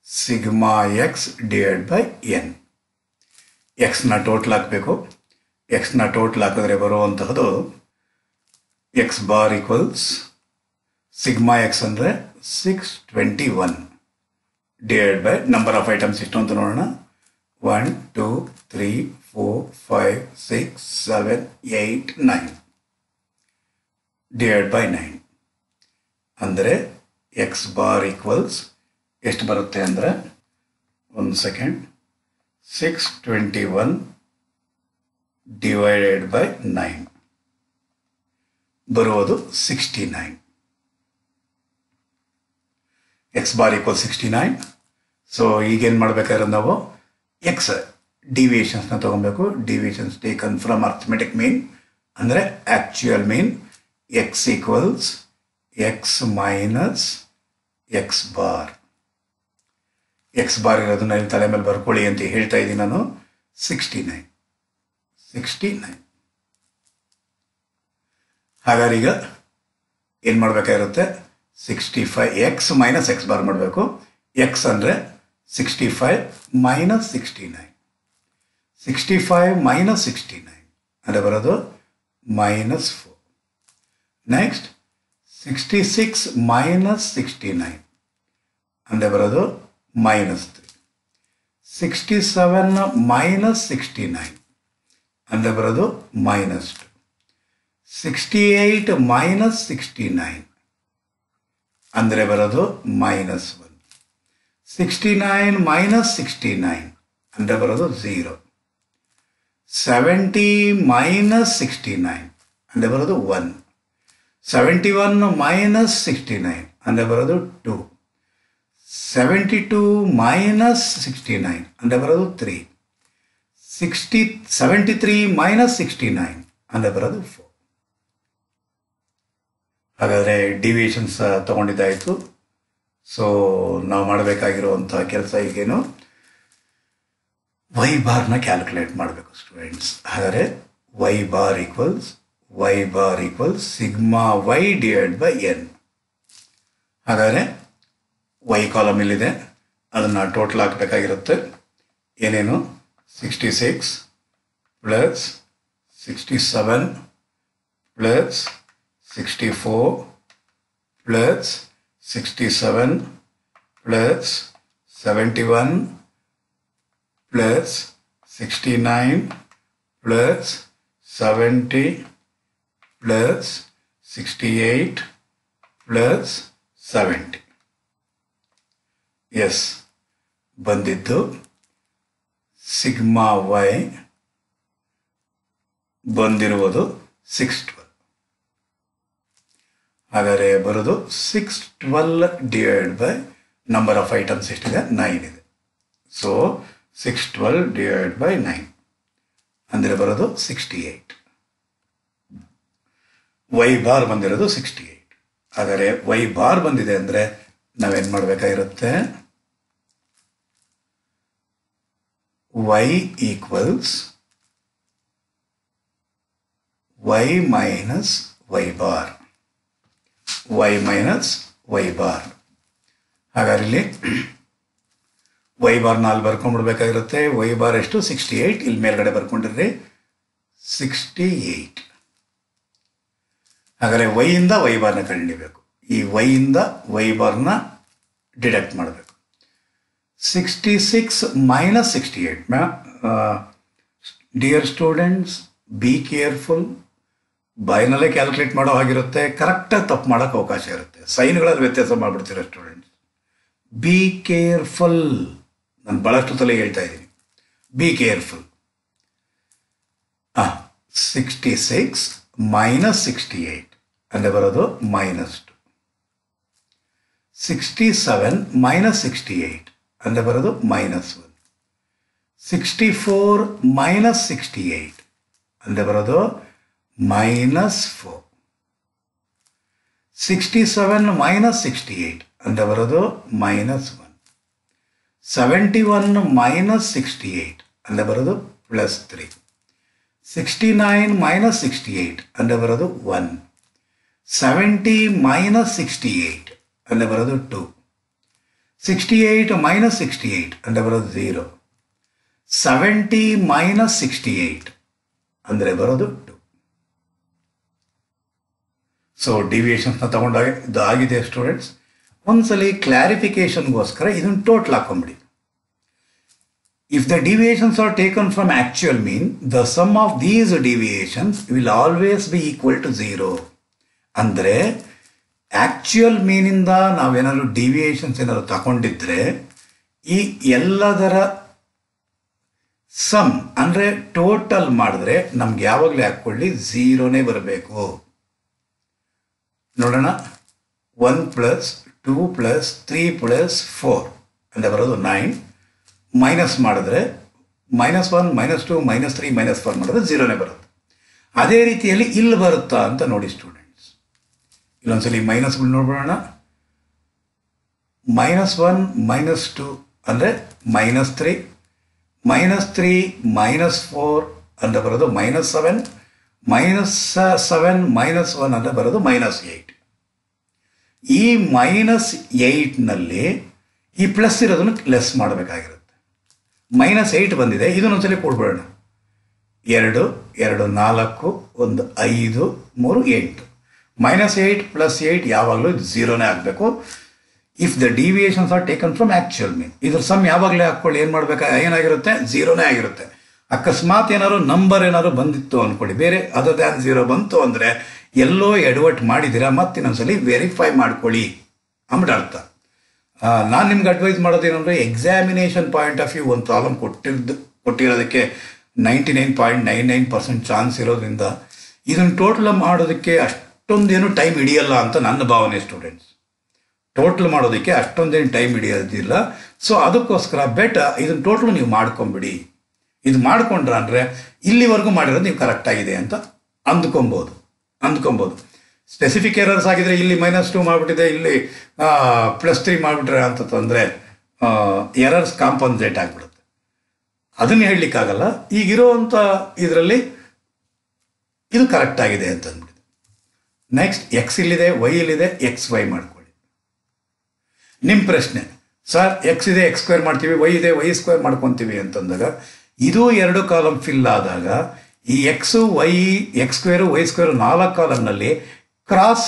sigma X divide by N. ಎಕ್ಸ್ನ ಟೋಟಲ್ ಹಾಕಬೇಕು. ಎಕ್ಸ್ನ ಟೋಟಲ್ ಹಾಕಿದ್ರೆ ಬರುವಂತಹದ್ದು X bar equals sigma X ಅಂದರೆ 621 divide by number of items ಎಷ್ಟು ಅಂತ ನೋಡೋಣ. 1, 2, 3, 4, 5, 6, 7, 8, 9 ಡಿವೈಡ್ ಬೈ 9 ಅಂದರೆ ಎಕ್ಸ್ ಬಾರ್ ಈಕ್ವಲ್ಸ್ ಎಷ್ಟು ಬರುತ್ತೆ ಅಂದರೆ, ಒಂದು ಸೆಕೆಂಡ್, 621 ಡಿವೈಡೆಡ್ ಬೈ 9 ಬರುವುದು 69. X bar equal 69. ಸೊ ಈಗೇನು ಮಾಡಬೇಕಾದ್ರೆ ನಾವು ಎಕ್ಸ್ ಡಿವಿಯೇಷನ್ಸ್ನ ತೊಗೊಬೇಕು. Deviations taken from arithmetic mean ಅಂದರೆ actual mean. X equals X minus X bar. X bar ಇರೋದನ್ನ ಇಲ್ಲಿ ತಲೆ ಮೇಲೆ ಬರ್ಕೊಳ್ಳಿ ಅಂತ ಹೇಳ್ತಾ ಇದ್ದೀನಿ ನಾನು. 69. ಹಾಗಾದ್ರೆ ಈಗ ಏನು ಮಾಡಬೇಕಾಗಿರುತ್ತೆ? 65 ಎಕ್ಸ್ ಮೈನಸ್ ಎಕ್ಸ್ ಬಾರ್ ಮಾಡಬೇಕು. ಎಕ್ಸ್ ಅಂದರೆ 65 ಮೈನಸ್ 69. 65 ಮೈನಸ್ 69 ಅಂದರೆ ಬರೋದು -4. ನೆಕ್ಸ್ಟ್ 66 ಮೈನಸ್ 69 ಅಂದರೆ ಬರೋದು -3. 67 ಮೈನಸ್ 69 ಅಂದರೆ ಬರೋದು -2. 68 ಮೈನಸ್ 69 ಅಂದರೆ ಬರೋದು -1. 69 ಮೈನಸ್ 69 ಅಂದರೆ ಬರೋದು 0. 70 ಮೈನಸ್ 69 ಅಂದರೆ ಬರೋದು 1. 71 ಮೈನಸ್ 69 ಅಂದರೆ ಬರೋದು 2. 72 ಮೈನಸ್ 69 ಅಂದರೆ ಬರೋದು 3. 73 ಮೈನಸ್ 69 ಅಂದರೆ ಬರೋದು 4. ಹಾಗಾದರೆ ಡಿವಿಯೇಷನ್ಸ್ ತೊಗೊಂಡಿದ್ದಾಯಿತು. ಸೊ ನಾವು ಮಾಡಬೇಕಾಗಿರುವಂಥ ಕೆಲಸ ಈಗೇನು? ವೈ ಬಾರ್ನ ಕ್ಯಾಲ್ಕುಲೇಟ್ ಮಾಡಬೇಕು ಸ್ಟೂಡೆಂಟ್ಸ್. ಹಾಗಾದರೆ Y bar equals sigma Y divide by N. ಹಾಗಾದರೆ ವೈ ಕಾಲಮ್ ಇಲ್ಲಿದೆ, ಅದನ್ನು ಟೋಟಲ್ ಹಾಕಬೇಕಾಗಿರುತ್ತೆ. ಏನೇನು? 66 plus 67 plus 64 plus 67 plus 71 plus 69 plus 70 plus 68 plus 70. Yes, ಬಂದಿದ್ದು ಸಿಗ್ಮಾ ವೈ ಬಂದಿರುವುದು 612. ಹಾಗಾದರೆ ಬರೋದು 612 divide by number of items ಎಷ್ಟಿದೆ? 9 ಇದೆ. ಸೊ 612 ಡಿವೈಡ್ ಬೈ 9 ಅಂದರೆ ಬರೋದು 68. ವೈ ಬಾರ್ ಬಂದಿರೋದು 68. ಹಾಗಾದರೆ ವೈ ಬಾರ್ ಬಂದಿದೆ ಅಂದರೆ ನಾವೇನು ಮಾಡಬೇಕಾಗಿರುತ್ತೆ? Y equals Y minus Y bar, Y minus Y bar. ಹಾಗಾದ್ರೆ ಇಲ್ಲಿ ವೈ ಬಾರ್ನ ಅಲ್ಲಿ ಬರ್ಕೊಂಡ್ಬಿಡ್ಬೇಕಾಗಿರುತ್ತೆ. ವೈ ಬಾರ್ ಎಷ್ಟು? 68. ಇಲ್ಲಿ ಮೇಲ್ಗಡೆ ಬರ್ಕೊಂಡಿರ್ರಿ 68. ಹಾಗಾದರೆ ವೈಯಿಂದ ವೈ ಬಾರ್ನ ಕಂಡುಹಿಡಿಯಬೇಕು. ಈ ವೈಯಿಂದ ವೈ ಬಾರ್ನ ಡಿಡಕ್ಟ್ ಮಾಡಬೇಕು. 66 minus 68. Dear students, be careful. ಬಾಯಿನಲ್ಲೇ ಕ್ಯಾಲ್ಕುಲೇಟ್ ಮಾಡೋ ಹಾಗಿರುತ್ತೆ, ಕರೆಕ್ಟಾಗಿ ತಪ್ಪು ಮಾಡೋಕ್ಕೆ ಅವಕಾಶ ಇರುತ್ತೆ. ಸೈನ್ಗಳಲ್ಲಿ ವ್ಯತ್ಯಾಸ ಮಾಡಿಬಿಡ್ತೀರ ಸ್ಟೂಡೆಂಟ್ಸ್. Be careful. ನಾನು ಭಾಳಷ್ಟು ಸಲ ಹೇಳ್ತಾ ಇದ್ದೀನಿ, ಬಿ ಕೇರ್ಫುಲ್. 66 ಮೈನಸ್ 68 ಅಂದರೆ ಬರೋದು -2. 67 ಮೈನಸ್ 68 ಅಂದರೆ ಬರೋದು -1. 64 ಮೈನಸ್ 68 ಅಂದರೆ ಬರೋದು -4. 67 ಮೈನಸ್ 68 ಅಂದರೆ ಬರೋದು -1. 71 ಮೈನಸ್ 68 ಅಂದರೆ ಬರೋದು +3. 69 ಮೈನಸ್ 68 ಅಂದರೆ ಬರೋದು 1. 70 ಮೈನಸ್ 68 ಅಂದರೆ ಬರೋದು 2. 68 ಮೈನಸ್ 68 ಅಂದರೆ ಬರೋದು 0. 70 ಮೈನಸ್ 68 ಅಂದರೆ ಬರೋದು 2. ಸೊ ಡಿವಿಯೇಷನ್ಸ್ನ ತಗೊಂಡಾಗ ಇದು ಆಗಿದೆ ಸ್ಟೂಡೆಂಟ್ಸ್. ಒಂದ್ಸಲಿ ಕ್ಲಾರಿಫಿಕೇಶನ್ಗೋಸ್ಕರ ಇದನ್ನು total ಹಾಕೊಂಬಿಡಿ. If the deviations are taken from actual mean, the sum of these deviations will always be equal to 0. ಅಂದರೆ ಆ್ಯಕ್ಚುಯಲ್ ಮೀನಿಂದ ನಾವೇನಾದ್ರು ಡಿವಿಯೇಷನ್ಸ್ ಏನಾದ್ರು ತಗೊಂಡಿದ್ರೆ ಈ ಎಲ್ಲದರ ಸಮ್ ಅಂದರೆ ಟೋಟಲ್ ಮಾಡಿದ್ರೆ ನಮ್ಗೆ ಯಾವಾಗಲೇ ಹಾಕ್ಕೊಳ್ಳಿ 0ನೇ ಬರಬೇಕು. ನೋಡೋಣ. 1 + 2 + 3 + 4 ಅಂದರೆ ಬರೋದು 9. ಮೈನಸ್ ಮಾಡಿದ್ರೆ -1 -2 -3 -4 ಮಾಡಿದ್ರೆ 0ನೇ ಬರುತ್ತೆ. ಅದೇ ರೀತಿಯಲ್ಲಿ ಇಲ್ಲಿ ಬರುತ್ತಾ ಅಂತ ನೋಡಿ ಸ್ಟೂಡೆಂಟ್ಸ್. ಇಲ್ಲೊಂದ್ಸಲಿ ಮೈನಸ್ಗಳು ನೋಡ್ಬಿಡೋಣ. -1 -2 ಅಂದರೆ -3, -3 -4 ಅಂದರೆ ಬರೋದು -7, -7 -1 ಅಂದರೆ ಬರೋದು -8. ಈ -8ನಲ್ಲಿ ಈ ಪ್ಲಸ್ ಇರೋದನ್ನು ಲೆಸ್ ಮಾಡಬೇಕಾಗಿರುತ್ತೆ. -8 ಬಂದಿದೆ, ಇದನ್ನೊಂದ್ಸಲಿ ಕೊಡ್ಬಿಡೋಣ. 2 2 4 1 5 3 8. -8 + 8 ಯಾವಾಗಲೂ 0ನೇ ಆಗಬೇಕು. If the deviations are taken from actual mean. ಇದ್ರ ಸಮ್ ಯಾವಾಗಲೇ ಹಾಕ್ಕೊಳ್ಳಿ. ಏನು ಮಾಡಬೇಕು? ಏನಾಗಿರುತ್ತೆ? 0ನೇ ಆಗಿರುತ್ತೆ. ಅಕಸ್ಮಾತ್ ಏನಾದ್ರು ನಂಬರ್ ಏನಾದ್ರು ಬಂದಿತ್ತು ಅಂದ್ಕೊಳ್ಳಿ, ಬೇರೆ ಅದರ್ ದ್ಯಾನ್ 0 ಬಂತು ಅಂದರೆ ಎಲ್ಲೋ ಎಡವಟ್ ಮಾಡಿದ್ದೀರಾ, ಮತ್ತೆ ಇನ್ನೊಂದ್ಸಲಿ ವೆರಿಫೈ ಮಾಡ್ಕೊಳ್ಳಿ ಅಂದ್ಬಿಟ್ಟು ಅರ್ಥ. ನಾನು ನಿಮ್ಗೆ ಅಡ್ವೈಸ್ ಮಾಡೋದೇನೆಂದರೆ, ಎಕ್ಸಾಮಿನೇಷನ್ ಪಾಯಿಂಟ್ ಆಫ್ ವ್ಯೂ ಒಂದು ಪ್ರಾಬ್ಲಮ್ ಕೊಟ್ಟಿರೋದಕ್ಕೆ 99.99% ಚಾನ್ಸ್ ಇರೋದ್ರಿಂದ ಇದನ್ನು ಟೋಟಲ್ ಮಾಡೋದಕ್ಕೆ ಅಷ್ಟೊಂದೇನು ಟೈಮ್ ಹಿಡಿಯಲ್ಲ ಅಂತ ನನ್ನ ಭಾವನೆ ಸ್ಟೂಡೆಂಟ್ಸ್. ಟೋಟಲ್ ಮಾಡೋದಕ್ಕೆ ಅಷ್ಟೊಂದೇನು ಟೈಮ್ ಹಿಡಿಯೋದಿಲ್ಲ. ಸೊ ಅದಕ್ಕೋಸ್ಕರ ಇದನ್ನು ಟೋಟಲ್ ನೀವು ಮಾಡ್ಕೊಂಬಿಡಿ. ಇದು ಮಾಡ್ಕೊಂಡ್ರೆ ಅಂದರೆ ಇಲ್ಲಿವರೆಗೂ ಮಾಡಿರೋದು ನೀವು ಕರೆಕ್ಟಾಗಿದೆ ಅಂತ ಅಂದ್ಕೊಬೋದು. ಸ್ಪೆಸಿಫಿಕ್ ಎರರ್ಸ್ ಆಗಿದ್ರೆ ಇಲ್ಲಿ -2 ಮಾಡಿಬಿಟ್ಟಿದೆ, ಇಲ್ಲಿ +3 ಮಾಡಿಬಿಟ್ರೆ ಅಂತಂದರೆ ಎರರ್ಸ್ ಕಾಂಪನ್ಸೇಟ್ ಆಗಿಬಿಡುತ್ತೆ. ಅದನ್ನು ಹೇಳಲಿಕ್ಕಾಗಲ್ಲ. ಈಗಿರೋವಂಥ ಇದರಲ್ಲಿ ಇದು ಕರೆಕ್ಟಾಗಿದೆ ಅಂತ ಅಂದ್ಬಿಟ್ಟಿದೆ. ನೆಕ್ಸ್ಟ್ ಎಕ್ಸ್ ಇಲ್ಲಿದೆ, ವೈ ಇಲ್ಲಿದೆ, XY ಮಾಡ್ಕೊಳ್ಳಿ. ನಿಮ್ಮ ಪ್ರಶ್ನೆ, ಸರ್ ಎಕ್ಸ್ ಇದೆ x² ಮಾಡ್ತೀವಿ, ವೈ ಇದೆ y² ಮಾಡ್ಕೊತೀವಿ ಅಂತಂದಾಗ ಇದು 2 ಕಾಲಮ್ ಫಿಲ್ ಆದಾಗ ಈ x Y x² y² 4 ಕಾಲಮ್ನಲ್ಲಿ cross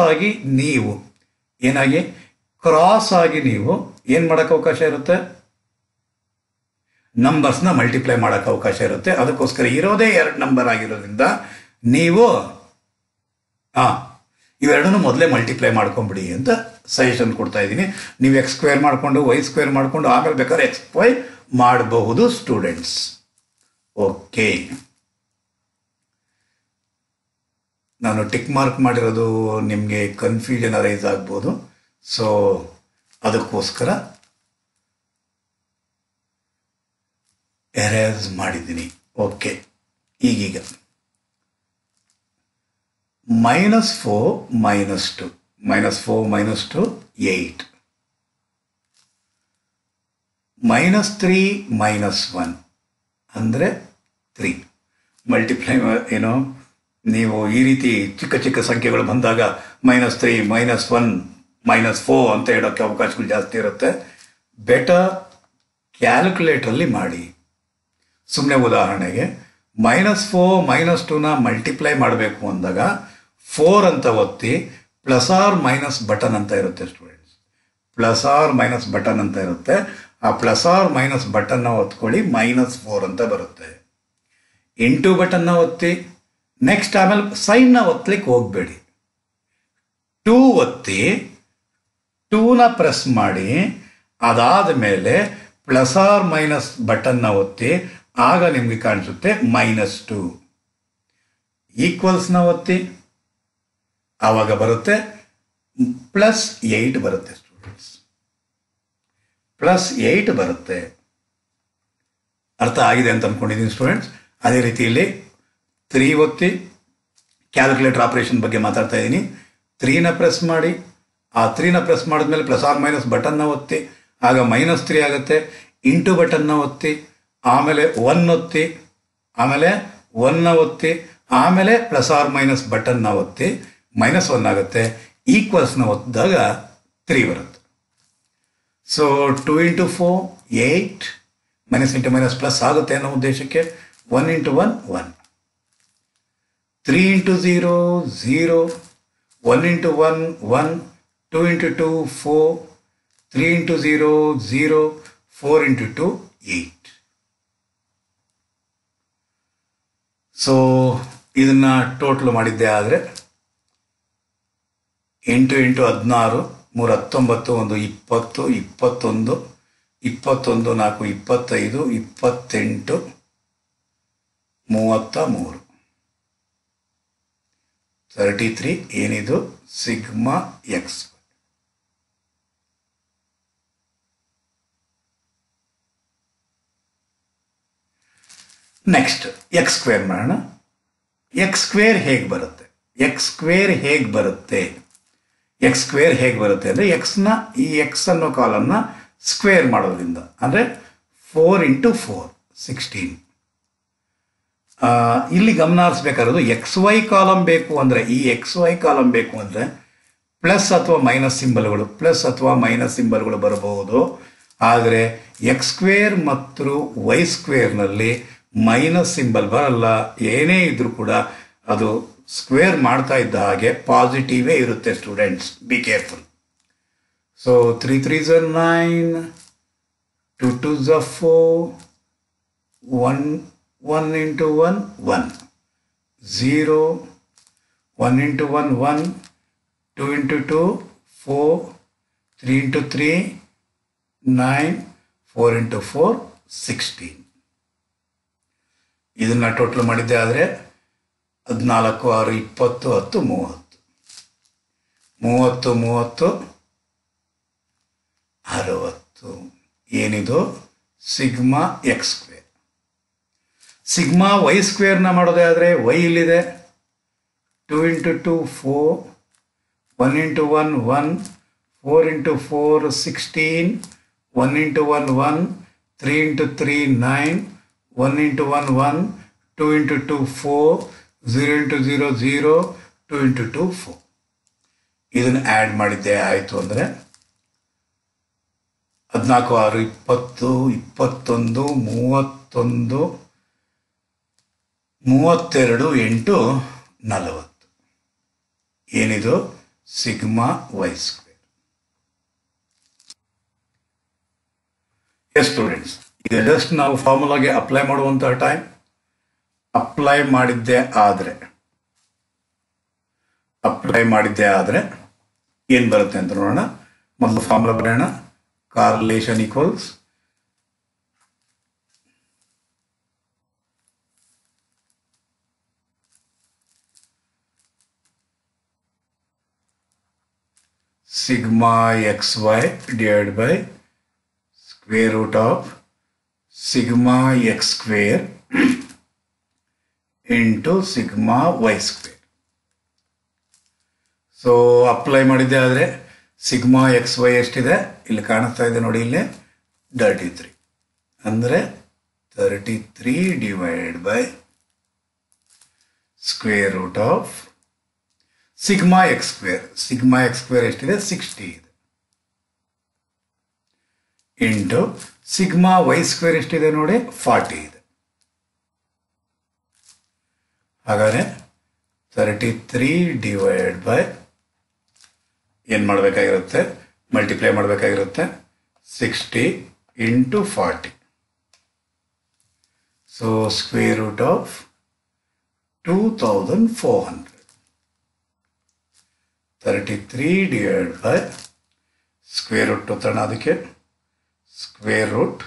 ಆಗಿ ನೀವು ಏನು ಮಾಡೋಕ್ಕೆ ಅವಕಾಶ ಇರುತ್ತೆ? ನಂಬರ್ಸ್ನ ಮಲ್ಟಿಪ್ಲೈ ಮಾಡೋಕ್ಕೆ ಅವಕಾಶ ಇರುತ್ತೆ. ಅದಕ್ಕೋಸ್ಕರ ಇರೋದೇ 2 ನಂಬರ್ ಆಗಿರೋದ್ರಿಂದ ನೀವು ಹಾಂ, ಇವೆರಡನ್ನೂ ಮೊದಲೇ ಮಲ್ಟಿಪ್ಲೈ ಮಾಡ್ಕೊಂಬಿಡಿ ಅಂತ ಸಜೆಷನ್ ಕೊಡ್ತಾ ಇದ್ದೀನಿ. ನೀವು ಎಕ್ಸ್ ಸ್ಕ್ವೇರ್ ಮಾಡಿಕೊಂಡು ವೈ ಸ್ಕ್ವೇರ್ ಮಾಡಿಕೊಂಡು ಆಮೇಲೆ ಬೇಕಾದ್ರೆ ಎಕ್ಸ್ ವೈ ಮಾಡಬಹುದು ಸ್ಟೂಡೆಂಟ್ಸ್. ಓಕೆ, ನಾನು ಟಿಕ್ ಮಾರ್ಕ್ ಮಾಡಿರೋದು ನಿಮಗೆ ಕನ್ಫ್ಯೂಷನ್ ಅರೈಸ್ ಆಗ್ಬೋದು, ಸೊ ಅದಕ್ಕೋಸ್ಕರ ಎರೇಸ್ ಮಾಡಿದ್ದೀನಿ. ಓಕೆ, ಈಗೀಗ -4 -2 -4 -2 8 -3 -1 ಅಂದರೆ 3 ಮಲ್ಟಿಪ್ಲೈ ಏನೋ ನೀವು ಈ ರೀತಿ ಚಿಕ್ಕ ಚಿಕ್ಕ ಸಂಖ್ಯೆಗಳು ಬಂದಾಗ -3 -1 -4 ಅಂತ ಹೇಳೋಕ್ಕೆ ಅವಕಾಶಗಳು ಜಾಸ್ತಿ ಇರುತ್ತೆ. ಬೆಟರ್ ಕ್ಯಾಲ್ಕುಲೇಟ್ರಲ್ಲಿ ಮಾಡಿ. ಸುಮ್ಮನೆ ಉದಾಹರಣೆಗೆ -4 -2ನ ಮಲ್ಟಿಪ್ಲೈ ಮಾಡಬೇಕು ಅಂದಾಗ 4 ಅಂತ ಒತ್ತಿ ಪ್ಲಸ್ ಆರ್ ಮೈನಸ್ ಬಟನ್ ಅಂತ ಇರುತ್ತೆ students. Plus or minus button ಅಂತ ಇರುತ್ತೆ. ಆ ಪ್ಲಸ್ ಆರ್ ಮೈನಸ್ ಬಟನ್ನ ಒತ್ಕೊಳ್ಳಿ, -4 ಅಂತ ಬರುತ್ತೆ. ಇಂಟು ಬಟನ್ನ ಒತ್ತಿ, ನೆಕ್ಸ್ಟ್ ಆಮೇಲೆ ಸೈನ್ನ ಒತ್ತಲಿಕ್ಕೆ ಹೋಗಬೇಡಿ. 2 ಒತ್ತಿ 2ನ ಪ್ರೆಸ್ ಮಾಡಿ, ಅದಾದ ಮೇಲೆ ಪ್ಲಸ್ ಆರ್ ಮೈನಸ್ ಬಟನ್ನ ಒತ್ತಿ, ಆಗ ನಿಮಗೆ ಕಾಣಿಸುತ್ತೆ -2. ಈಕ್ವಲ್ಸ್ನ ಒತ್ತಿ, ಆವಾಗ ಬರುತ್ತೆ +8 ಬರುತ್ತೆ ಸ್ಟೂಡೆಂಟ್ಸ್. +8 ಬರುತ್ತೆ. ಅರ್ಥ ಆಗಿದೆ ಅಂತ ಅಂದ್ಕೊಂಡಿದ್ದೀನಿ ಸ್ಟೂಡೆಂಟ್ಸ್. ಅದೇ ರೀತಿಯಲ್ಲಿ 3 ಒತ್ತಿ, ಕ್ಯಾಲ್ಕುಲೇಟರ್ ಆಪರೇಷನ್ ಬಗ್ಗೆ ಮಾತಾಡ್ತಾ ಇದ್ದೀನಿ. 3ನ ಪ್ರೆಸ್ ಮಾಡಿ, ಆ 3ನ ಪ್ರೆಸ್ ಮಾಡಿದ್ಮೇಲೆ ಪ್ಲಸ್ ಆರ್ ಮೈನಸ್ ಬಟನ್ನ ಒತ್ತಿ, ಆಗ -3 ಆಗುತ್ತೆ. ಇಂಟು ಬಟನ್ನ ಒತ್ತಿ, ಆಮೇಲೆ 1 ಒತ್ತಿ, ಆಮೇಲೆ 1ನ ಒತ್ತಿ, ಆಮೇಲೆ ಪ್ಲಸ್ ಆರ್ ಮೈನಸ್ ಬಟನ್ನ ಒತ್ತಿ, -1 ಆಗುತ್ತೆ. ಈಕ್ವಲ್ಸ್ನ ಒತ್ತಿದಾಗ 3 ಬರುತ್ತೆ. So 2 × 4 8, minus into minus plus ಆಗುತ್ತೆ ಅನ್ನೋ ಉದ್ದೇಶಕ್ಕೆ 1 × 1 1, 3 × 0 0, 1 × 1 1, 2 × 2 4, 3 × 0 0, 4 × 2 8. ಸೊ ಇದನ್ನ ಟೋಟಲ್ ಮಾಡಿದ್ದೆ ಆದರೆ 8 × 16 3 19 1 20 21 21 4 25 28 33 33 ಏನಿದು sigma X. Next X square ಮಾಡೋಣ. ಎಕ್ಸ್ ಸ್ಕ್ವೇರ್ ಹೇಗೆ ಬರುತ್ತೆ? ಎಕ್ಸ್ ಸ್ಕ್ವೇರ್ ಹೇಗೆ ಬರುತ್ತೆ? ಎಕ್ಸ್ ಸ್ಕ್ವೇರ್ ಹೇಗೆ ಬರುತ್ತೆ ಅಂದರೆ ಎಕ್ಸ್ನ ಈ ಎಕ್ಸ್ ಅನ್ನೋ ಕಾಲಮ್ನ ಸ್ಕ್ವೇರ್ ಮಾಡೋದ್ರಿಂದ, ಅಂದರೆ 4 × 4 16. ಇಲ್ಲಿ ಗಮನ ಹರಿಸ್ಬೇಕಾಗಿರೋದು ಎಕ್ಸ್ ವೈ ಕಾಲಮ್ ಬೇಕು ಅಂದರೆ, ಈ ಎಕ್ಸ್ ವೈ ಕಾಲಮ್ ಬೇಕು ಅಂದರೆ ಪ್ಲಸ್ ಅಥವಾ ಮೈನಸ್ ಸಿಂಬಲ್ಗಳು, ಪ್ಲಸ್ ಅಥವಾ ಮೈನಸ್ ಸಿಂಬಲ್ಗಳು ಬರಬಹುದು. ಆದರೆ ಎಕ್ಸ್ ಸ್ಕ್ವೇರ್ ಮತ್ತು ವೈ ಸ್ಕ್ವೇರ್ನಲ್ಲಿ ಮೈನಸ್ ಸಿಂಬಲ್ ಬರಲ್ಲ. ಏನೇ ಇದ್ರೂ ಕೂಡ ಅದು ಸ್ಕ್ವೇರ್ ಮಾಡ್ತಾ ಇದ್ದ ಹಾಗೆ ಪಾಸಿಟಿವೇ ಇರುತ್ತೆ students. Be careful. So 3 3s are 9, 2 2s are 4, 1 1 × 1 1, 0, 1 × 1 1, 2 × 2 4, 3 × 3 9, 4 × 4 16. ಇದನ್ನ ಟೋಟಲ್ ಮಾಡಿದ್ದೆ ಆದರೆ 14 6 20 10 30 30 60. ಏನಿದು sigma X square. Sigma Y ಸ್ಕ್ವೇರ್ನ ಮಾಡೋದೇ ಆದರೆ ವೈ ಇಲ್ಲಿದೆ. 2 × 2 4, 1 × 1 1, 4 × 4 16, 1 × 1 1, 3 × 3 9, 1 × 1 1, 2 × 2 4, 0 × 0 0, 2 × 2 4. ಇದನ್ನು ಆ್ಯಡ್ ಮಾಡಿದ್ದೆ ಆಯಿತು ಅಂದರೆ 14 6 20 21 31 32 8 40. ಏನಿದು sigma Y square. Yes students, ಈಗ ಜಸ್ಟ್ ನಾವು ಫಾರ್ಮುಲಾಗೆ ಅಪ್ಲೈ ಮಾಡುವಂತಹ ಟೈಮ್. ಅಪ್ಲೈ ಮಾಡಿದ್ದೆ ಆದರೆ ಅಪ್ಲೈ ಮಾಡಿದ್ದೆ ಆದರೆ ಏನು ಬರುತ್ತೆ ಅಂತ ನೋಡೋಣ. ಮೊದಲು ಫಾರ್ಮುಲಾ ಬರೆಯೋಣ. Correlation equals sigma xy divided by square root of sigma x square into sigma y square. So apply ಮಾಡಿದ್ದೆ ಆದರೆ ಸಿಗ್ಮಾ ಎಕ್ಸ್ ವೈ ಎಷ್ಟಿದೆ ಇಲ್ಲಿ ಕಾಣಿಸ್ತಾ ಇದೆ ನೋಡಿ, ಇಲ್ಲಿ 33 ಅಂದರೆ 33 divided by square root of sigma X square. Sigma X square ಎಷ್ಟಿದೆ 60 ಇದೆ, ಇಂಟು ಸಿಗ್ಮಾ ವೈ ಸ್ಕ್ವೇರ್ ಎಷ್ಟಿದೆ ನೋಡಿ 40 ಇದೆ. ಹಾಗಾದರೆ 33 ಡಿವೈಡೆಡ್ ಬೈ ಏನು ಮಾಡಬೇಕಾಗಿರುತ್ತೆ, ಮಲ್ಟಿಪ್ಲೈ ಮಾಡಬೇಕಾಗಿರುತ್ತೆ 60 into 40. So square root of 2400. 33 divided by square root ತೋಣ, ಅದಕ್ಕೆ ಸ್ಕ್ವೇರ್ ರೂಟ್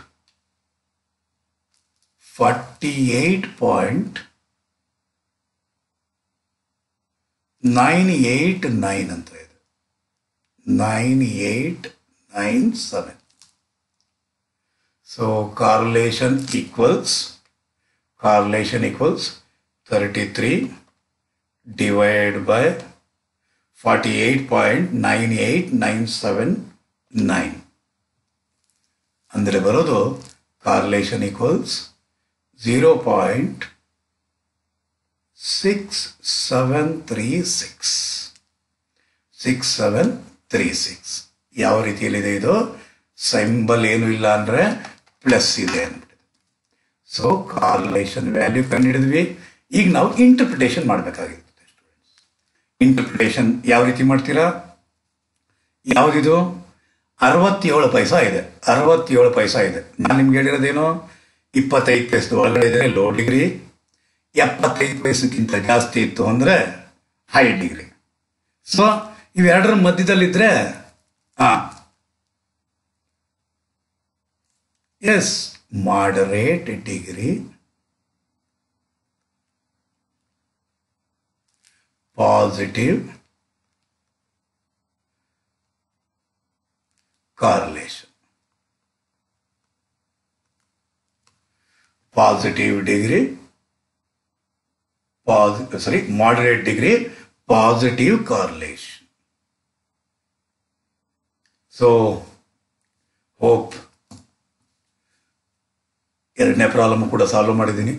48.989 ಅಂತ ಇದೆ, 9897. So correlation equals 33 divided by 48.98979 ಅಂದರೆ ಬರೋದು ಕಾರ್ಲೇಷನ್ ಈಕ್ವಲ್ಸ್ 0.6736. ಯಾವ ರೀತಿಯಲ್ಲಿದೆ ಇದು? ಸಿಂಬಲ್ ಏನು ಇಲ್ಲ ಅಂದರೆ ಪ್ಲಸ್ ಇದೆ ಅಂದ್ಬಿಟ್ಟಿದೆ. ಸೊ ಕಾರ್ಲೇಷನ್ ವ್ಯಾಲ್ಯೂ ಕಂಡುಹಿಡಿದ್ವಿ. ಈಗ ನಾವು ಇಂಟರ್ಪ್ರಿಟೇಷನ್ ಮಾಡಬೇಕಾಗಿತ್ತು. ಇಂಟರ್ಪ್ರಿಟೇಷನ್ ಯಾವ ರೀತಿ ಮಾಡ್ತೀರಾ? ಯಾವುದಿದು? 67 ಪೈಸಾ ಇದೆ, 67 ಪೈಸಾ ಇದೆ. ನಾನು ನಿಮ್ಗೆ ಹೇಳಿರೋದೇನು, 25 ಪೈಸದ ಒಳಗಡೆ ಇದ್ರೆ ಲೋ ಡಿಗ್ರಿ, 75 ಪೈಸಕ್ಕಿಂತ ಜಾಸ್ತಿ ಇತ್ತು ಅಂದರೆ ಹೈ ಡಿಗ್ರಿ. ಸೊ ಇವೆರಡರ ಮಧ್ಯದಲ್ಲಿದ್ದರೆ yes moderate degree, positive correlation. Positive degree, moderate degree, positive correlation. So, hope ಎರಡನೇ ಪ್ರಾಬ್ಲಮ್ ಕೂಡ ಸಾಲ್ವ್ ಮಾಡಿದ್ದೀನಿ,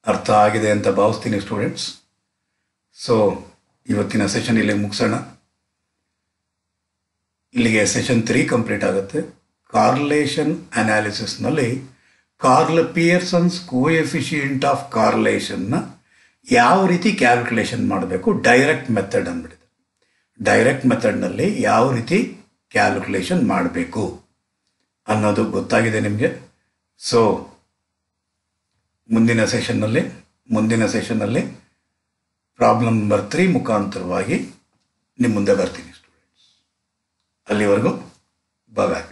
ಅರ್ಥ ಆಗಿದೆ ಅಂತ ಭಾವಿಸ್ತೀನಿ ಸ್ಟೂಡೆಂಟ್ಸ್. ಸೊ ಇವತ್ತಿನ ಸೆಷನ್ ಇಲ್ಲಿಗೆ ಮುಗಿಸೋಣ. ಇಲ್ಲಿಗೆ ಸೆಷನ್ 3 ಕಂಪ್ಲೀಟ್ ಆಗುತ್ತೆ. ಕಾರ್ಲೇಷನ್ ಅನಾಲಿಸಿಸ್ನಲ್ಲಿ ಕಾರ್ಲ್ ಪಿಯರ್ಸನ್ಸ್ ಕೋಎಫಿಷಿಯೆಂಟ್ ಆಫ್ ಕಾರ್ಲೇಷನ್ನ ಯಾವ ರೀತಿ ಕ್ಯಾಲ್ಕುಲೇಷನ್ ಮಾಡಬೇಕು, ಡೈರೆಕ್ಟ್ ಮೆಥಡ್ ಅಂದ್ಬಿಟ್ಟಿದೆ. ಡೈರೆಕ್ಟ್ ಮೆಥಡ್ನಲ್ಲಿ ಯಾವ ರೀತಿ ಕ್ಯಾಲ್ಕುಲೇಷನ್ ಮಾಡಬೇಕು ಅನ್ನೋದು ಗೊತ್ತಾಗಿದೆ ನಿಮಗೆ. ಸೊ ಮುಂದಿನ ಸೆಷನ್ನಲ್ಲಿ ಪ್ರಾಬ್ಲಮ್ ನಂಬರ್ 3 ಮುಖಾಂತರವಾಗಿ ನಿಮ್ಮ ಮುಂದೆ ಬರ್ತೀನಿ ಸ್ಟೂಡೆಂಟ್ಸ್. ಅಲ್ಲಿವರೆಗೂ ಬಾಯ್.